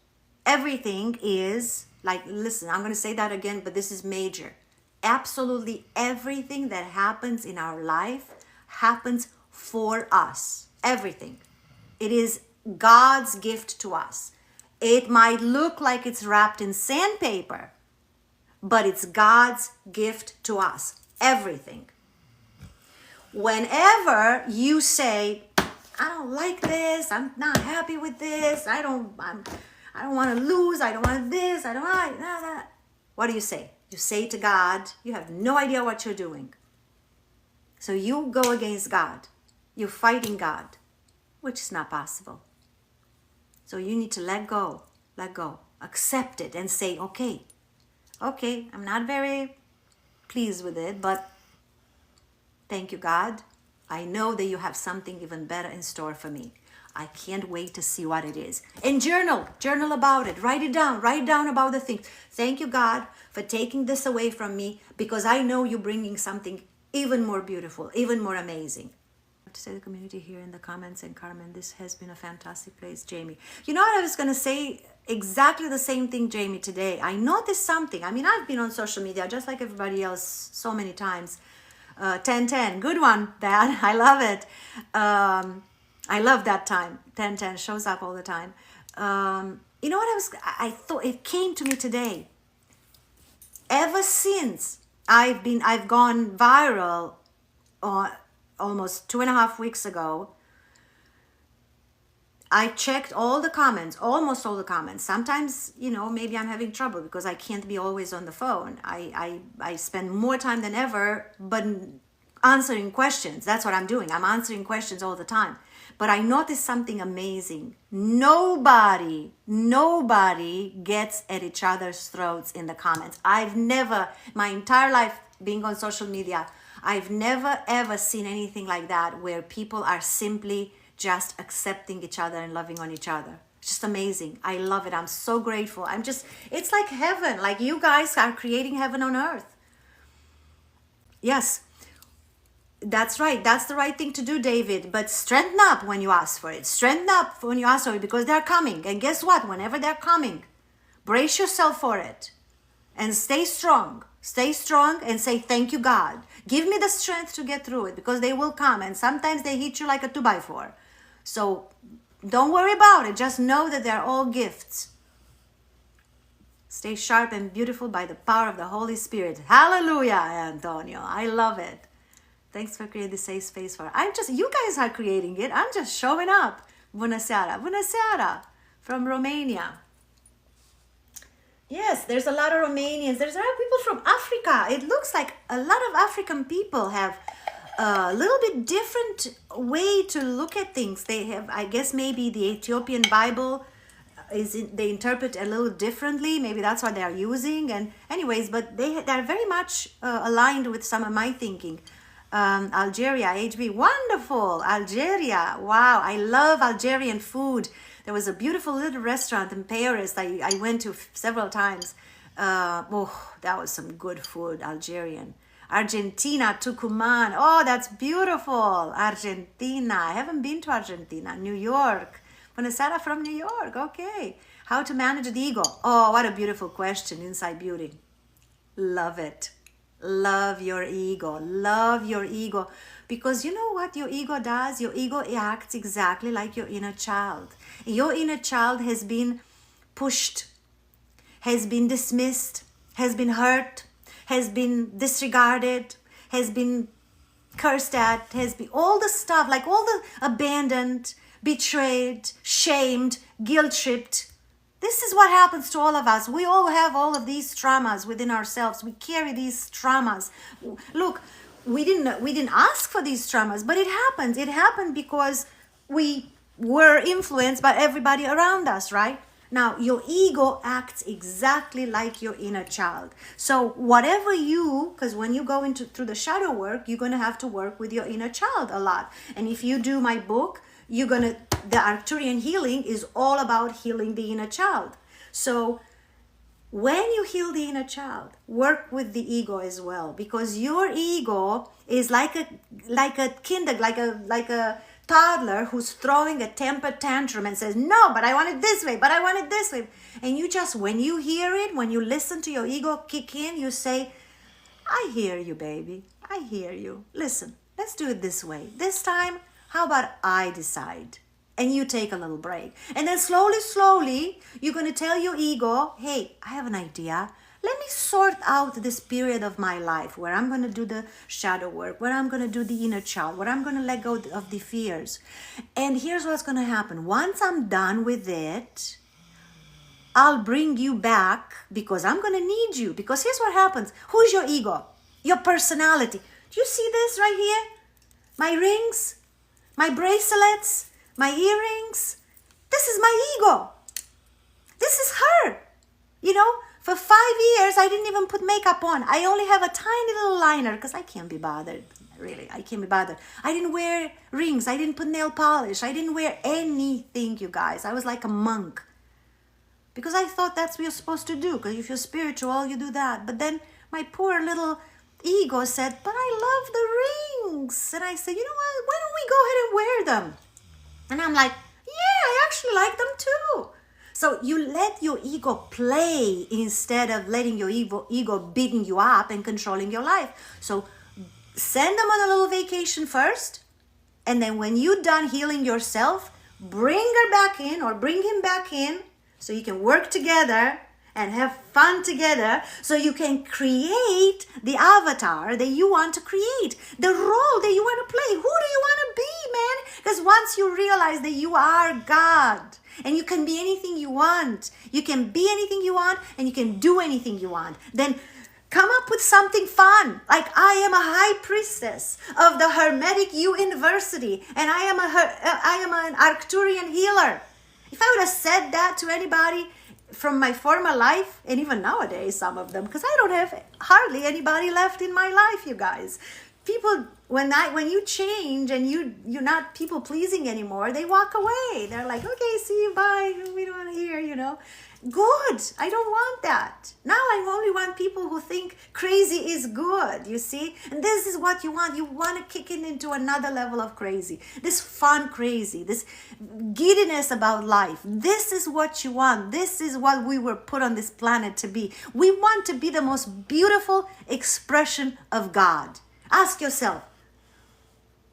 Everything is, like, listen, I'm going to say that again, but this is major. Absolutely everything that happens in our life happens for us. Everything. It is God's gift to us. It might look like it's wrapped in sandpaper, but it's God's gift to us. Everything. Whenever you say, I don't like this, I'm not happy with this, I don't want to lose, I don't want this, I don't want that. What do you say? You say to God, you have no idea what you're doing. So you go against God. You're fighting God, which is not possible. So you need to let go, accept it and say, okay, I'm not very pleased with it, but thank you, God. I know that you have something even better in store for me. I can't wait to see what it is. And journal about it. Write down about the things. Thank you, God, for taking this away from me, because I know you're bringing something even more beautiful, even more amazing. To say the community here in the comments, and Carmen, this has been a fantastic place, Jamie. You know what, I was going to say exactly the same thing, Jamie, today. I noticed something. I mean, I've been on social media just like everybody else so many times. 1010, good one, Dad. I love it. I love that time. 1010 shows up all the time. You know what I thought, it came to me today. Ever since I've gone viral almost 2.5 weeks ago, I checked all the comments, almost all the comments. Sometimes, maybe I'm having trouble because I can't be always on the phone. I spend more time than ever, but answering questions. That's what I'm doing. I'm answering questions all the time. But I noticed something amazing. Nobody gets at each other's throats in the comments. I've never, my entire life being on social media, I've never ever seen anything like that, where people are simply just accepting each other and loving on each other. It's just amazing. I love it. I'm so grateful. It's like heaven. Like you guys are creating heaven on earth. Yes. That's right. That's the right thing to do, David. But strengthen up when you ask for it. Strengthen up when you ask for it, because they're coming. And guess what? Whenever they're coming, brace yourself for it. And stay strong. Stay strong and say, thank you, God. Give me the strength to get through it, because they will come. And sometimes they hit you like a 2x4. So don't worry about it. Just know that they're all gifts. Stay sharp and beautiful by the power of the Holy Spirit. Hallelujah, Antonio. I love it. Thanks for creating the safe space for it. You guys are creating it. I'm just showing up. Bună seara. Bună seara from Romania. Yes, there's a lot of Romanians. There's a lot of people from Africa. It looks like a lot of African people have a little bit different way to look at things. They have, I guess, maybe the Ethiopian Bible they interpret a little differently. Maybe that's what they are using. And anyways, but they're very much aligned with some of my thinking. Algeria, HB, wonderful. Algeria, wow, I love Algerian food. There was a beautiful little restaurant in Paris I went to several times. That was some good food, Algerian. Argentina, Tucumán, oh, that's beautiful. Argentina, I haven't been to Argentina. New York, Buonasera from New York, okay. How to manage the ego? Oh, what a beautiful question, Inside Beauty. Love it. Love your ego. Love your ego. Because you know what your ego does? Your ego acts exactly like your inner child. Your inner child has been pushed, has been dismissed, has been hurt, has been disregarded, has been cursed at, has been all the stuff, like all the abandoned, betrayed, shamed, guilt-tripped. This is what happens to all of us. We all have all of these traumas within ourselves. We carry these traumas. Look, we didn't ask for these traumas, but it happened. It happened because we were influenced by everybody around us, right? Now, your ego acts exactly like your inner child. So whatever because when you go through the shadow work, you're going to have to work with your inner child a lot. And if you do my book, the Arcturian healing is all about healing the inner child. So when you heal the inner child, work with the ego as well, because your ego is like a toddler who's throwing a temper tantrum and says, no, but I want it this way, but I want it this way. And you just, when you hear it, when you listen to your ego kick in, you say, I hear you, baby. I hear you. Listen, let's do it this way. This time, how about I decide? And you take a little break. And then slowly, you're going to tell your ego, hey, I have an idea. Let me sort out this period of my life where I'm going to do the shadow work, where I'm going to do the inner child, where I'm going to let go of the fears. And here's what's going to happen. Once I'm done with it, I'll bring you back because I'm going to need you. Because here's what happens. Who's your ego? Your personality. Do you see this right here? My rings, my bracelets, my earrings. This is my ego. This is her. You know, for 5 years, I didn't even put makeup on. I only have a tiny little liner because I can't be bothered. Really, I can't be bothered. I didn't wear rings. I didn't put nail polish. I didn't wear anything, you guys. I was like a monk. Because I thought that's what you're supposed to do. Because if you're spiritual, you do that. But then my poor little ego said, but I love the rings. And I said, you know what? Why don't we go ahead and wear them? And I'm like, yeah, I actually like them too. So you let your ego play instead of letting your ego beating you up and controlling your life. So send them on a little vacation first. And then when you're done healing yourself, bring her back in or bring him back in so you can work together and have fun together so you can create the avatar that you want to create, the role that you want to play. Who do you want to be, man? Because once you realize that you are God and you can be anything you want, you can be anything you want and you can do anything you want, then come up with something fun. Like I am a high priestess of the Hermetic uINversity and I am an Arcturian healer. If I would have said that to anybody from my former life, and even nowadays, some of them, because I don't have hardly anybody left in my life, you guys. People, when you change and you're not people pleasing anymore, they walk away. They're like, okay, see you, bye. We don't want to hear, you know. Good. I don't want that. Now I only want people who think crazy is good, you see? And this is what you want. You want to kick it into another level of crazy. This fun crazy, this giddiness about life. This is what you want. This is what we were put on this planet to be. We want to be the most beautiful expression of God. Ask yourself,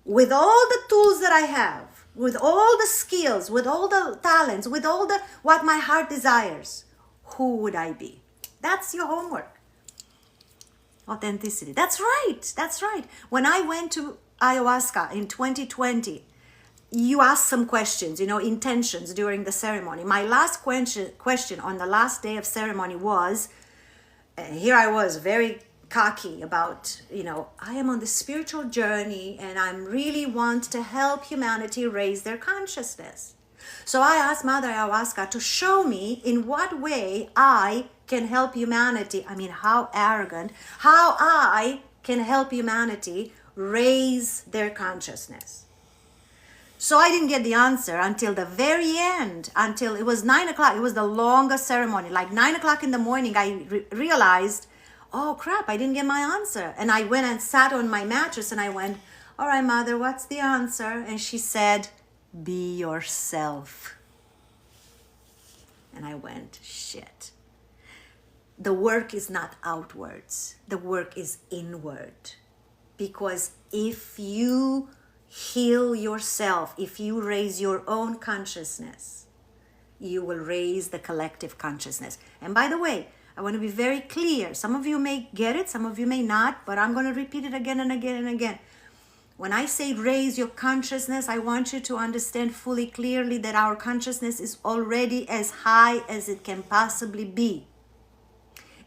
with all the tools that I have, with all the skills, with all the talents, with all the what my heart desires, who would I be? That's your homework. Authenticity. That's right. That's right. When I went to ayahuasca in 2020, you asked some questions, you know, intentions during the ceremony. My last question on the last day of ceremony was, here I was very cocky about, you know, I am on the spiritual journey and I really want to help humanity raise their consciousness. So I asked Mother Ayahuasca to show me in what way I can help humanity. I mean, how arrogant, how I can help humanity raise their consciousness. So I didn't get the answer until the very end, until it was 9 o'clock. It was the longest ceremony. Like 9 o'clock in the morning, I realized, oh crap, I didn't get my answer. And I went and sat on my mattress and I went, all right, Mother, what's the answer? And she said, be yourself. And I went, shit. The work is not outwards. The work is inward. Because if you heal yourself, if you raise your own consciousness, you will raise the collective consciousness. And by the way, I want to be very clear. Some of you may get it, some of you may not, but I'm going to repeat it again and again and again. When I say raise your consciousness, I want you to understand fully clearly that our consciousness is already as high as it can possibly be.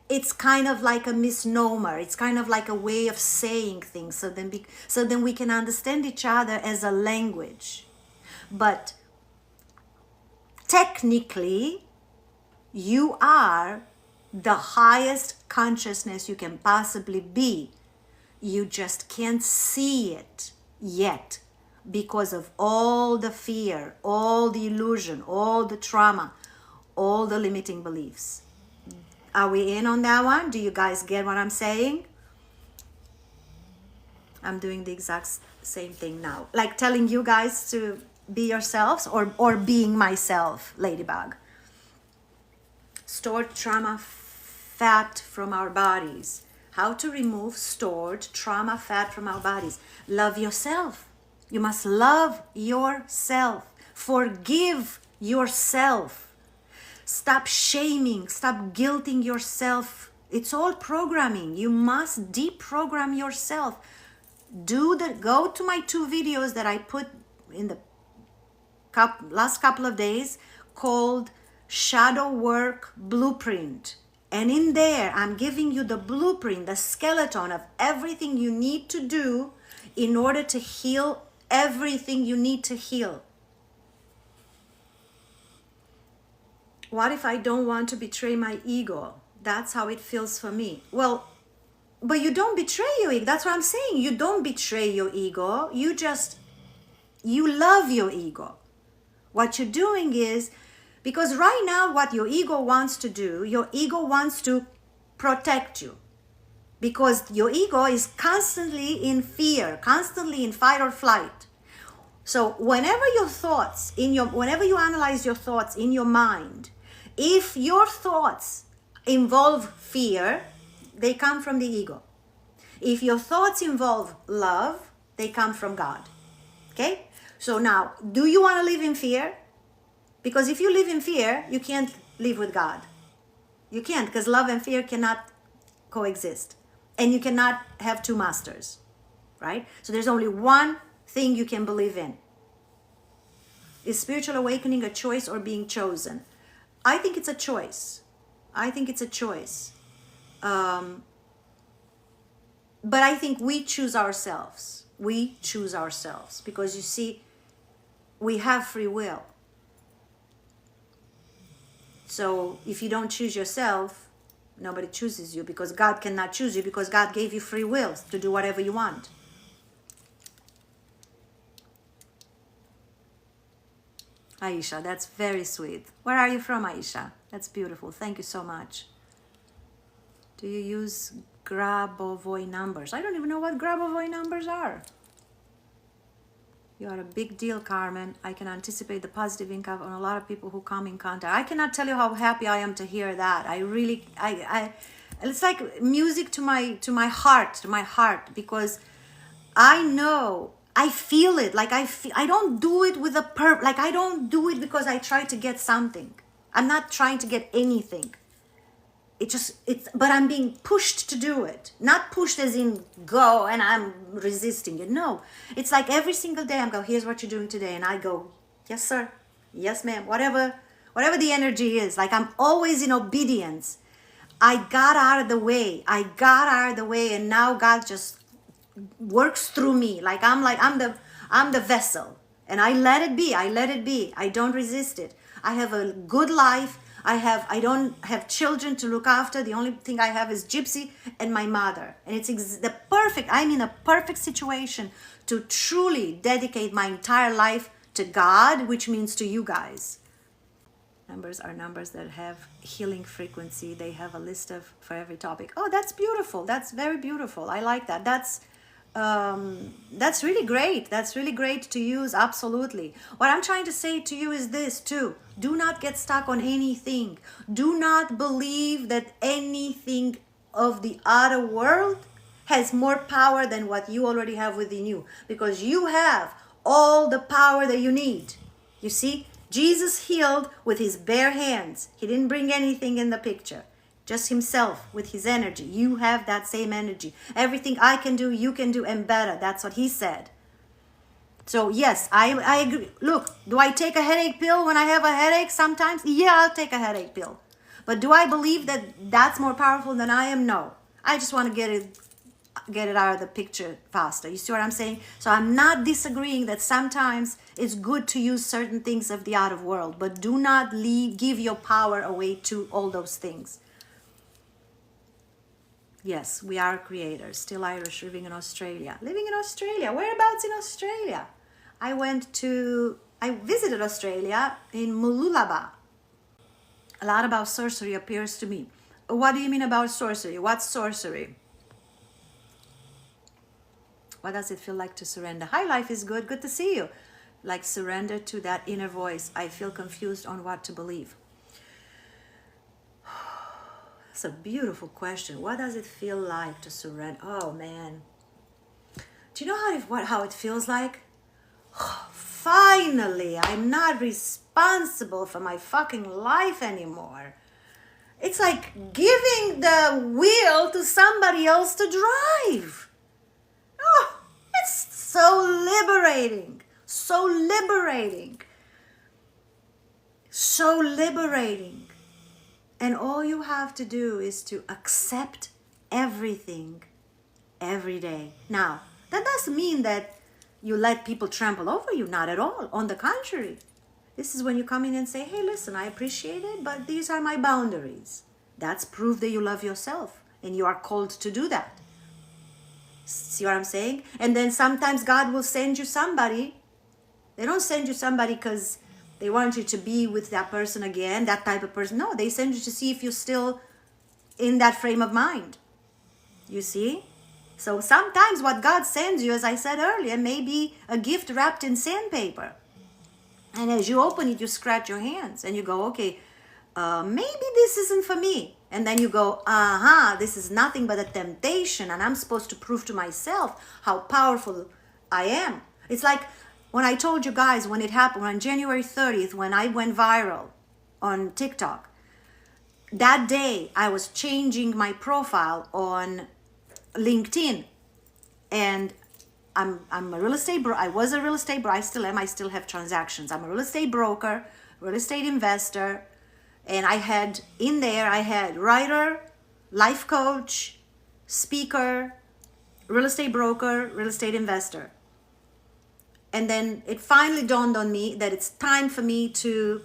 It's kind of like a misnomer. It's kind of like a way of saying things so then we can understand each other as a language. But technically, you are the highest consciousness you can possibly be. You just can't see it yet because of all the fear, all the illusion, all the trauma, all the limiting beliefs. Are we in on that one? Do you guys get what I'm saying? I'm doing the exact same thing now. Like telling you guys to be yourselves or being myself, Ladybug. Stored trauma fat from our bodies. How to remove stored trauma fat from our bodies. Love yourself. You must love yourself. Forgive yourself. Stop shaming, stop guilting yourself. It's all programming. You must deprogram yourself. Go to my 2 videos that I put in the last couple of days called Shadow Work Blueprint. And in there, I'm giving you the blueprint, the skeleton of everything you need to do in order to heal everything you need to heal. What if I don't want to betray my ego? That's how it feels for me. Well, but you don't betray your ego. That's what I'm saying. You don't betray your ego. You love your ego. What you're doing is, because right now what your ego wants to do, your ego wants to protect you. Because your ego is constantly in fear, constantly in fight or flight. So whenever you analyze your thoughts in your mind, if your thoughts involve fear, they come from the ego. If your thoughts involve love, they come from God. Okay? So now, do you want to live in fear? Because if you live in fear, you can't live with God. You can't, because love and fear cannot coexist. And you cannot have 2 masters. Right? So there's only one thing you can believe in. Is spiritual awakening a choice or being chosen? I think it's a choice. But I think we choose ourselves. Because you see, we have free will. So if you don't choose yourself, nobody chooses you, because God cannot choose you, because God gave you free will to do whatever you want. Aisha, that's very sweet. Where are you from, Aisha? That's beautiful. Thank you so much. Do you use Grabovoi numbers? I don't even know what Grabovoi numbers are. You are a big deal, Carmen. I can anticipate the positive impact on a lot of people who come in contact. I cannot tell you how happy I am to hear that. It's like music to my heart, because I know, I feel it. Like I don't do it with a like I don't do it because I try to get something. I'm not trying to get anything. But I'm being pushed to do it. Not pushed as in go and I'm resisting it. No, it's like every single day I'm here's what you're doing today. And I go, yes, sir. Yes, ma'am. Whatever the energy is. Like I'm always in obedience. I got out of the way. And now God just works through me. I'm the vessel. And I let it be. I don't resist it. I have a good life. I don't have children to look after. The only thing I have is Gypsy and my mother. And it's I'm in a perfect situation to truly dedicate my entire life to God, which means to you guys. Numbers are numbers that have healing frequency. They have a list of for every topic. Oh, that's beautiful. That's very beautiful. I like that. That's really great. That's really great to use. Absolutely. What I'm trying to say to you is this too. Do not get stuck on anything. Do not believe that anything of the outer world has more power than what you already have within you, because you have all the power that you need. You see, Jesus healed with his bare hands. He didn't bring anything in the picture, just himself with his energy. You have that same energy. Everything I can do, you can do, and better. That's what he said. So yes, I agree. Look, do I take a headache pill when I have a headache sometimes? Yeah, I'll take a headache pill. But do I believe that that's more powerful than I am? No. I just want to get it out of the picture faster. You see what I'm saying? So I'm not disagreeing that sometimes it's good to use certain things of the outer world, but do not give your power away to all those things. Yes, we are creators. Still Irish, living in Australia. Living in Australia. Whereabouts in Australia? I visited Australia in Mooloolaba. A lot about sorcery appears to me. What do you mean about sorcery? What's sorcery? What does it feel like to surrender? Hi, life is good. Good to see you. Like surrender to that inner voice. I feel confused on what to believe. That's a beautiful question. What does it feel like to surrender? Oh, man. Do you know how it feels like? Finally, I'm not responsible for my fucking life anymore. It's like giving the wheel to somebody else to drive. Oh, it's so liberating. So liberating. So liberating. And all you have to do is to accept everything every day. Now, that doesn't mean that you let people trample over you. Not at all. On the contrary. This is when you come in and say, hey, listen, I appreciate it, but these are my boundaries. That's proof that you love yourself. And you are called to do that. See what I'm saying? And then sometimes God will send you somebody. They don't send you somebody because they want you to be with that person again, that type of person. No, they send you to see if you're still in that frame of mind. You see? So sometimes what God sends you, as I said earlier, may be a gift wrapped in sandpaper. And as you open it, you scratch your hands and you go, okay, maybe this isn't for me. And then you go, this is nothing but a temptation, and I'm supposed to prove to myself how powerful I am. It's like when I told you guys when it happened on January 30th, when I went viral on TikTok. That day, I was changing my profile on LinkedIn, and I'm a real estate broker. I was a real estate broker. I still am. I still have transactions. I'm a real estate broker, real estate investor, and I had writer, life coach, speaker, real estate broker, real estate investor. And then it finally dawned on me that it's time for me to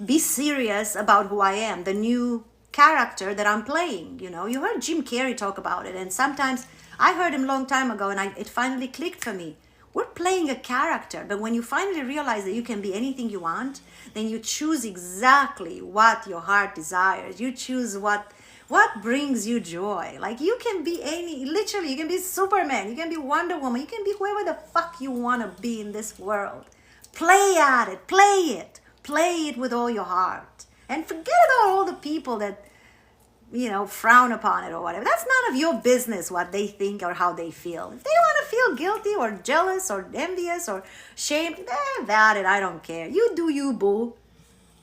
be serious about who I am, the new character that I'm playing. You know, you heard Jim Carrey talk about it, and sometimes I heard him a long time ago, and it finally clicked for me. We're playing a character, but when you finally realize that you can be anything you want, then you choose exactly what your heart desires. You choose what brings you joy. Like you can be literally, you can be Superman, you can be Wonder Woman, you can be whoever the fuck you want to be in this world. Play at it, play it with all your heart. And forget about all the people that, frown upon it or whatever. That's none of your business what they think or how they feel. If they want to feel guilty or jealous or envious or shamed, about it, I don't care. You do you, boo.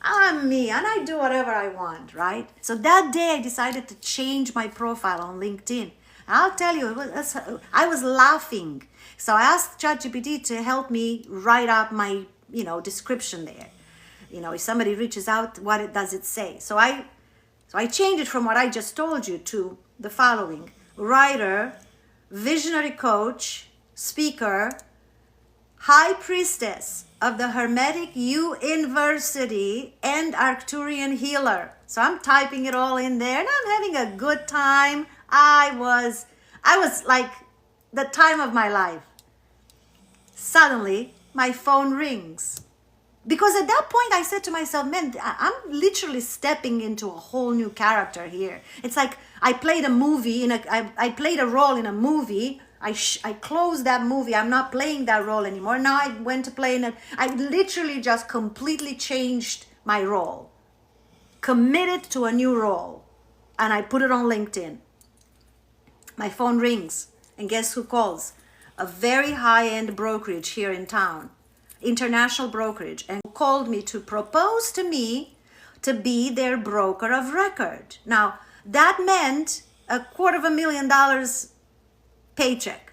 I'm me, and I do whatever I want, right? So that day I decided to change my profile on LinkedIn. I'll tell you, I was laughing. So I asked ChatGPT to help me write up my, description there. If somebody reaches out, what does it say? So I changed it from what I just told you to the following: writer, visionary coach, speaker, high priestess, of the Hermetic uINversity and Arcturian healer. So I'm typing it all in there and I'm having a good time. I was like the time of my life. Suddenly, my phone rings. Because at that point, I said to myself, man, I'm literally stepping into a whole new character here. It's like I played a movie, I played a role in a movie. I closed that movie. I'm not playing that role anymore. Now I went to play in it. I literally just completely changed my role. Committed to a new role. And I put it on LinkedIn. My phone rings. And guess who calls? A very high-end brokerage here in town. International brokerage, and called me to propose to me to be their broker of record. Now, that meant $250,000 paycheck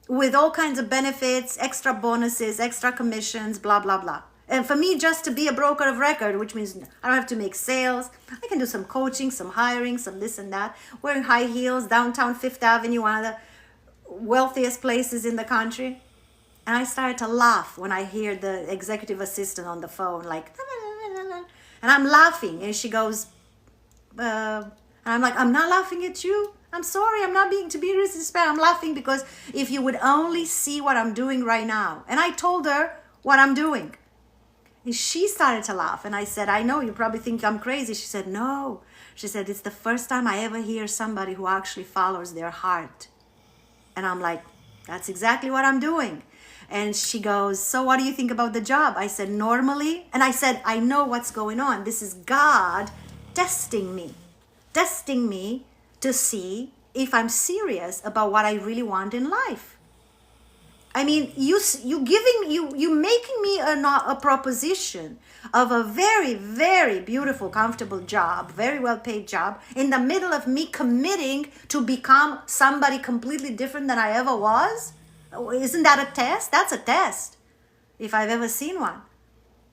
with all kinds of benefits, extra bonuses, extra commissions, blah, blah, blah. And for me, just to be a broker of record, which means I don't have to make sales. I can do some coaching, some hiring, some this and that. Wearing high heels, downtown Fifth Avenue, one of the wealthiest places in the country. And I started to laugh when I hear the executive assistant on the phone, like, and I'm laughing. And she goes, and I'm like, I'm not laughing at you. I'm sorry. I'm not being to be disrespectful. I'm laughing because if you would only see what I'm doing right now. And I told her what I'm doing. And she started to laugh. And I said, I know you probably think I'm crazy. She said, no. She said, it's the first time I ever hear somebody who actually follows their heart. And I'm like, that's exactly what I'm doing. And she goes, so what do you think about the job? I said, normally. And I said, I know what's going on. This is God testing me to see if I'm serious about what I really want in life. I mean, you making me a proposition of a very, very beautiful, comfortable job, very well paid job, in the middle of me committing to become somebody completely different than I ever was. Isn't that a test? That's a test, if I've ever seen one.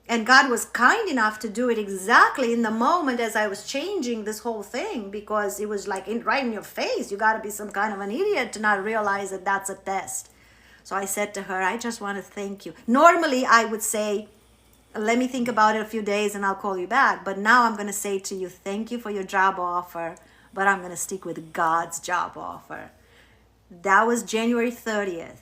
And God was kind enough to do it exactly in the moment as I was changing this whole thing, because it was like right in your face. You got to be some kind of an idiot to not realize that that's a test. So I said to her, I just want to thank you. Normally, I would say, let me think about it a few days and I'll call you back. But now I'm going to say to you, thank you for your job offer, but I'm going to stick with God's job offer. That was January 30th.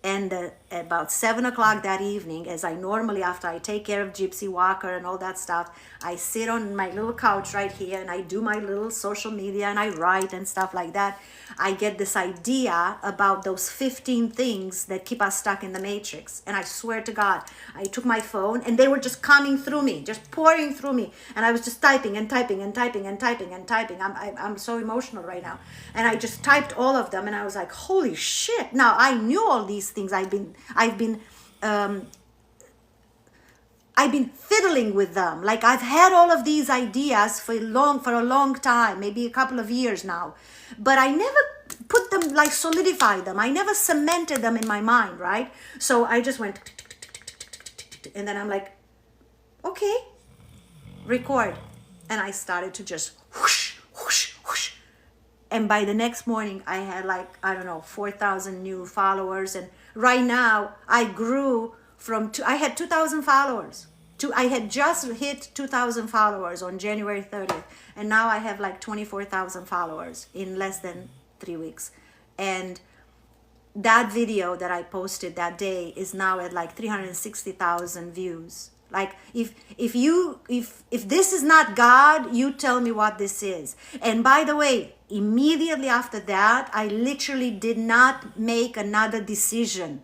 And about 7 o'clock that evening, as I normally, after I take care of Gypsy Walker and all that stuff, I sit on my little couch right here and I do my little social media and I write and stuff like that. I get this idea about those 15 things that keep us stuck in the matrix. And I swear to God, I took my phone and they were just coming through me, just pouring through me. And I was just typing and typing and typing and typing and typing. I'm so emotional right now. And I just typed all of them and I was like, holy shit. Now I knew all these things. I've been fiddling with them. Like I've had all of these ideas for a long time, maybe a couple of years now, but I never put them, like solidified them. I never cemented them in my mind, right? So I just went, and then I'm like, okay, record. And I started to just whoosh, whoosh, whoosh. And by the next morning, I had 4,000 new followers. And right now, I grew I had 2,000 followers. I had just hit 2,000 followers on January 30th. And now I have 24,000 followers in less than 3 weeks. And that video that I posted that day is now at 360,000 views. Like if this is not God, you tell me what this is. And by the way, immediately after that, I literally did not make another decision.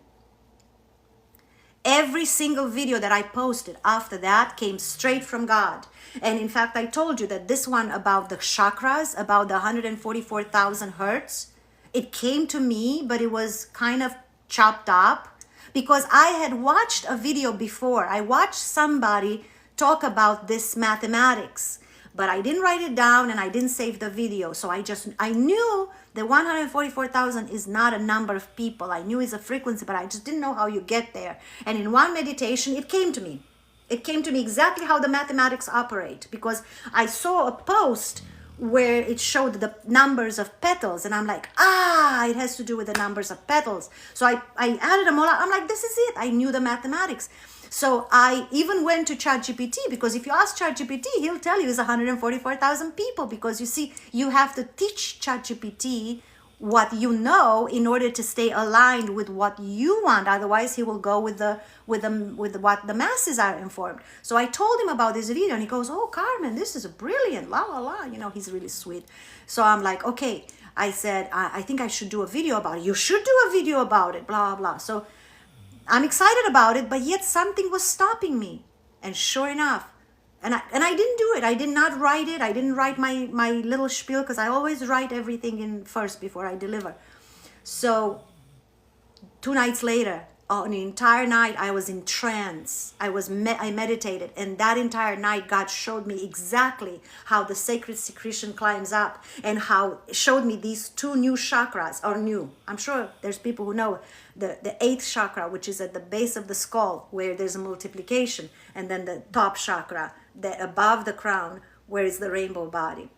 Every single video that I posted after that came straight from God. And in fact, I told you that this one about the chakras, about the 144,000 hertz, it came to me, but it was kind of chopped up. Because I had watched a video before. I watched somebody talk about this mathematics, but I didn't write it down and I didn't save the video. So I knew that 144,000 is not a number of people. I knew it's a frequency, but I just didn't know how you get there. And in one meditation, it came to me. It came to me exactly how the mathematics operate, because I saw a post where it showed the numbers of petals, and I'm like, it has to do with the numbers of petals. So I added them all up. I'm like, this is it. I knew the mathematics. So I even went to ChatGPT, because if you ask ChatGPT, he'll tell you it's 144,000 people, because you see, you have to teach ChatGPT what you know in order to stay aligned with what you want. Otherwise, he will go with what the masses are informed. So I told him about this video, and he goes, "Oh, Carmen, this is brilliant, la la la." You know, he's really sweet. So I'm like, okay. I said, I think I should do a video about it. You should do a video about it, blah blah. So I'm excited about it, but yet something was stopping me. And sure enough, and I didn't do it. I did not write it. I didn't write my little spiel, because I always write everything in first before I deliver. So 2 nights later, an entire night, I was in trance. I meditated, and that entire night, God showed me exactly how the sacred secretion climbs up, and how it showed me these 2 new chakras, or new. I'm sure there's people who know the 8th chakra, which is at the base of the skull, where there's a multiplication, and then the top chakra, that above the crown, where is the rainbow body.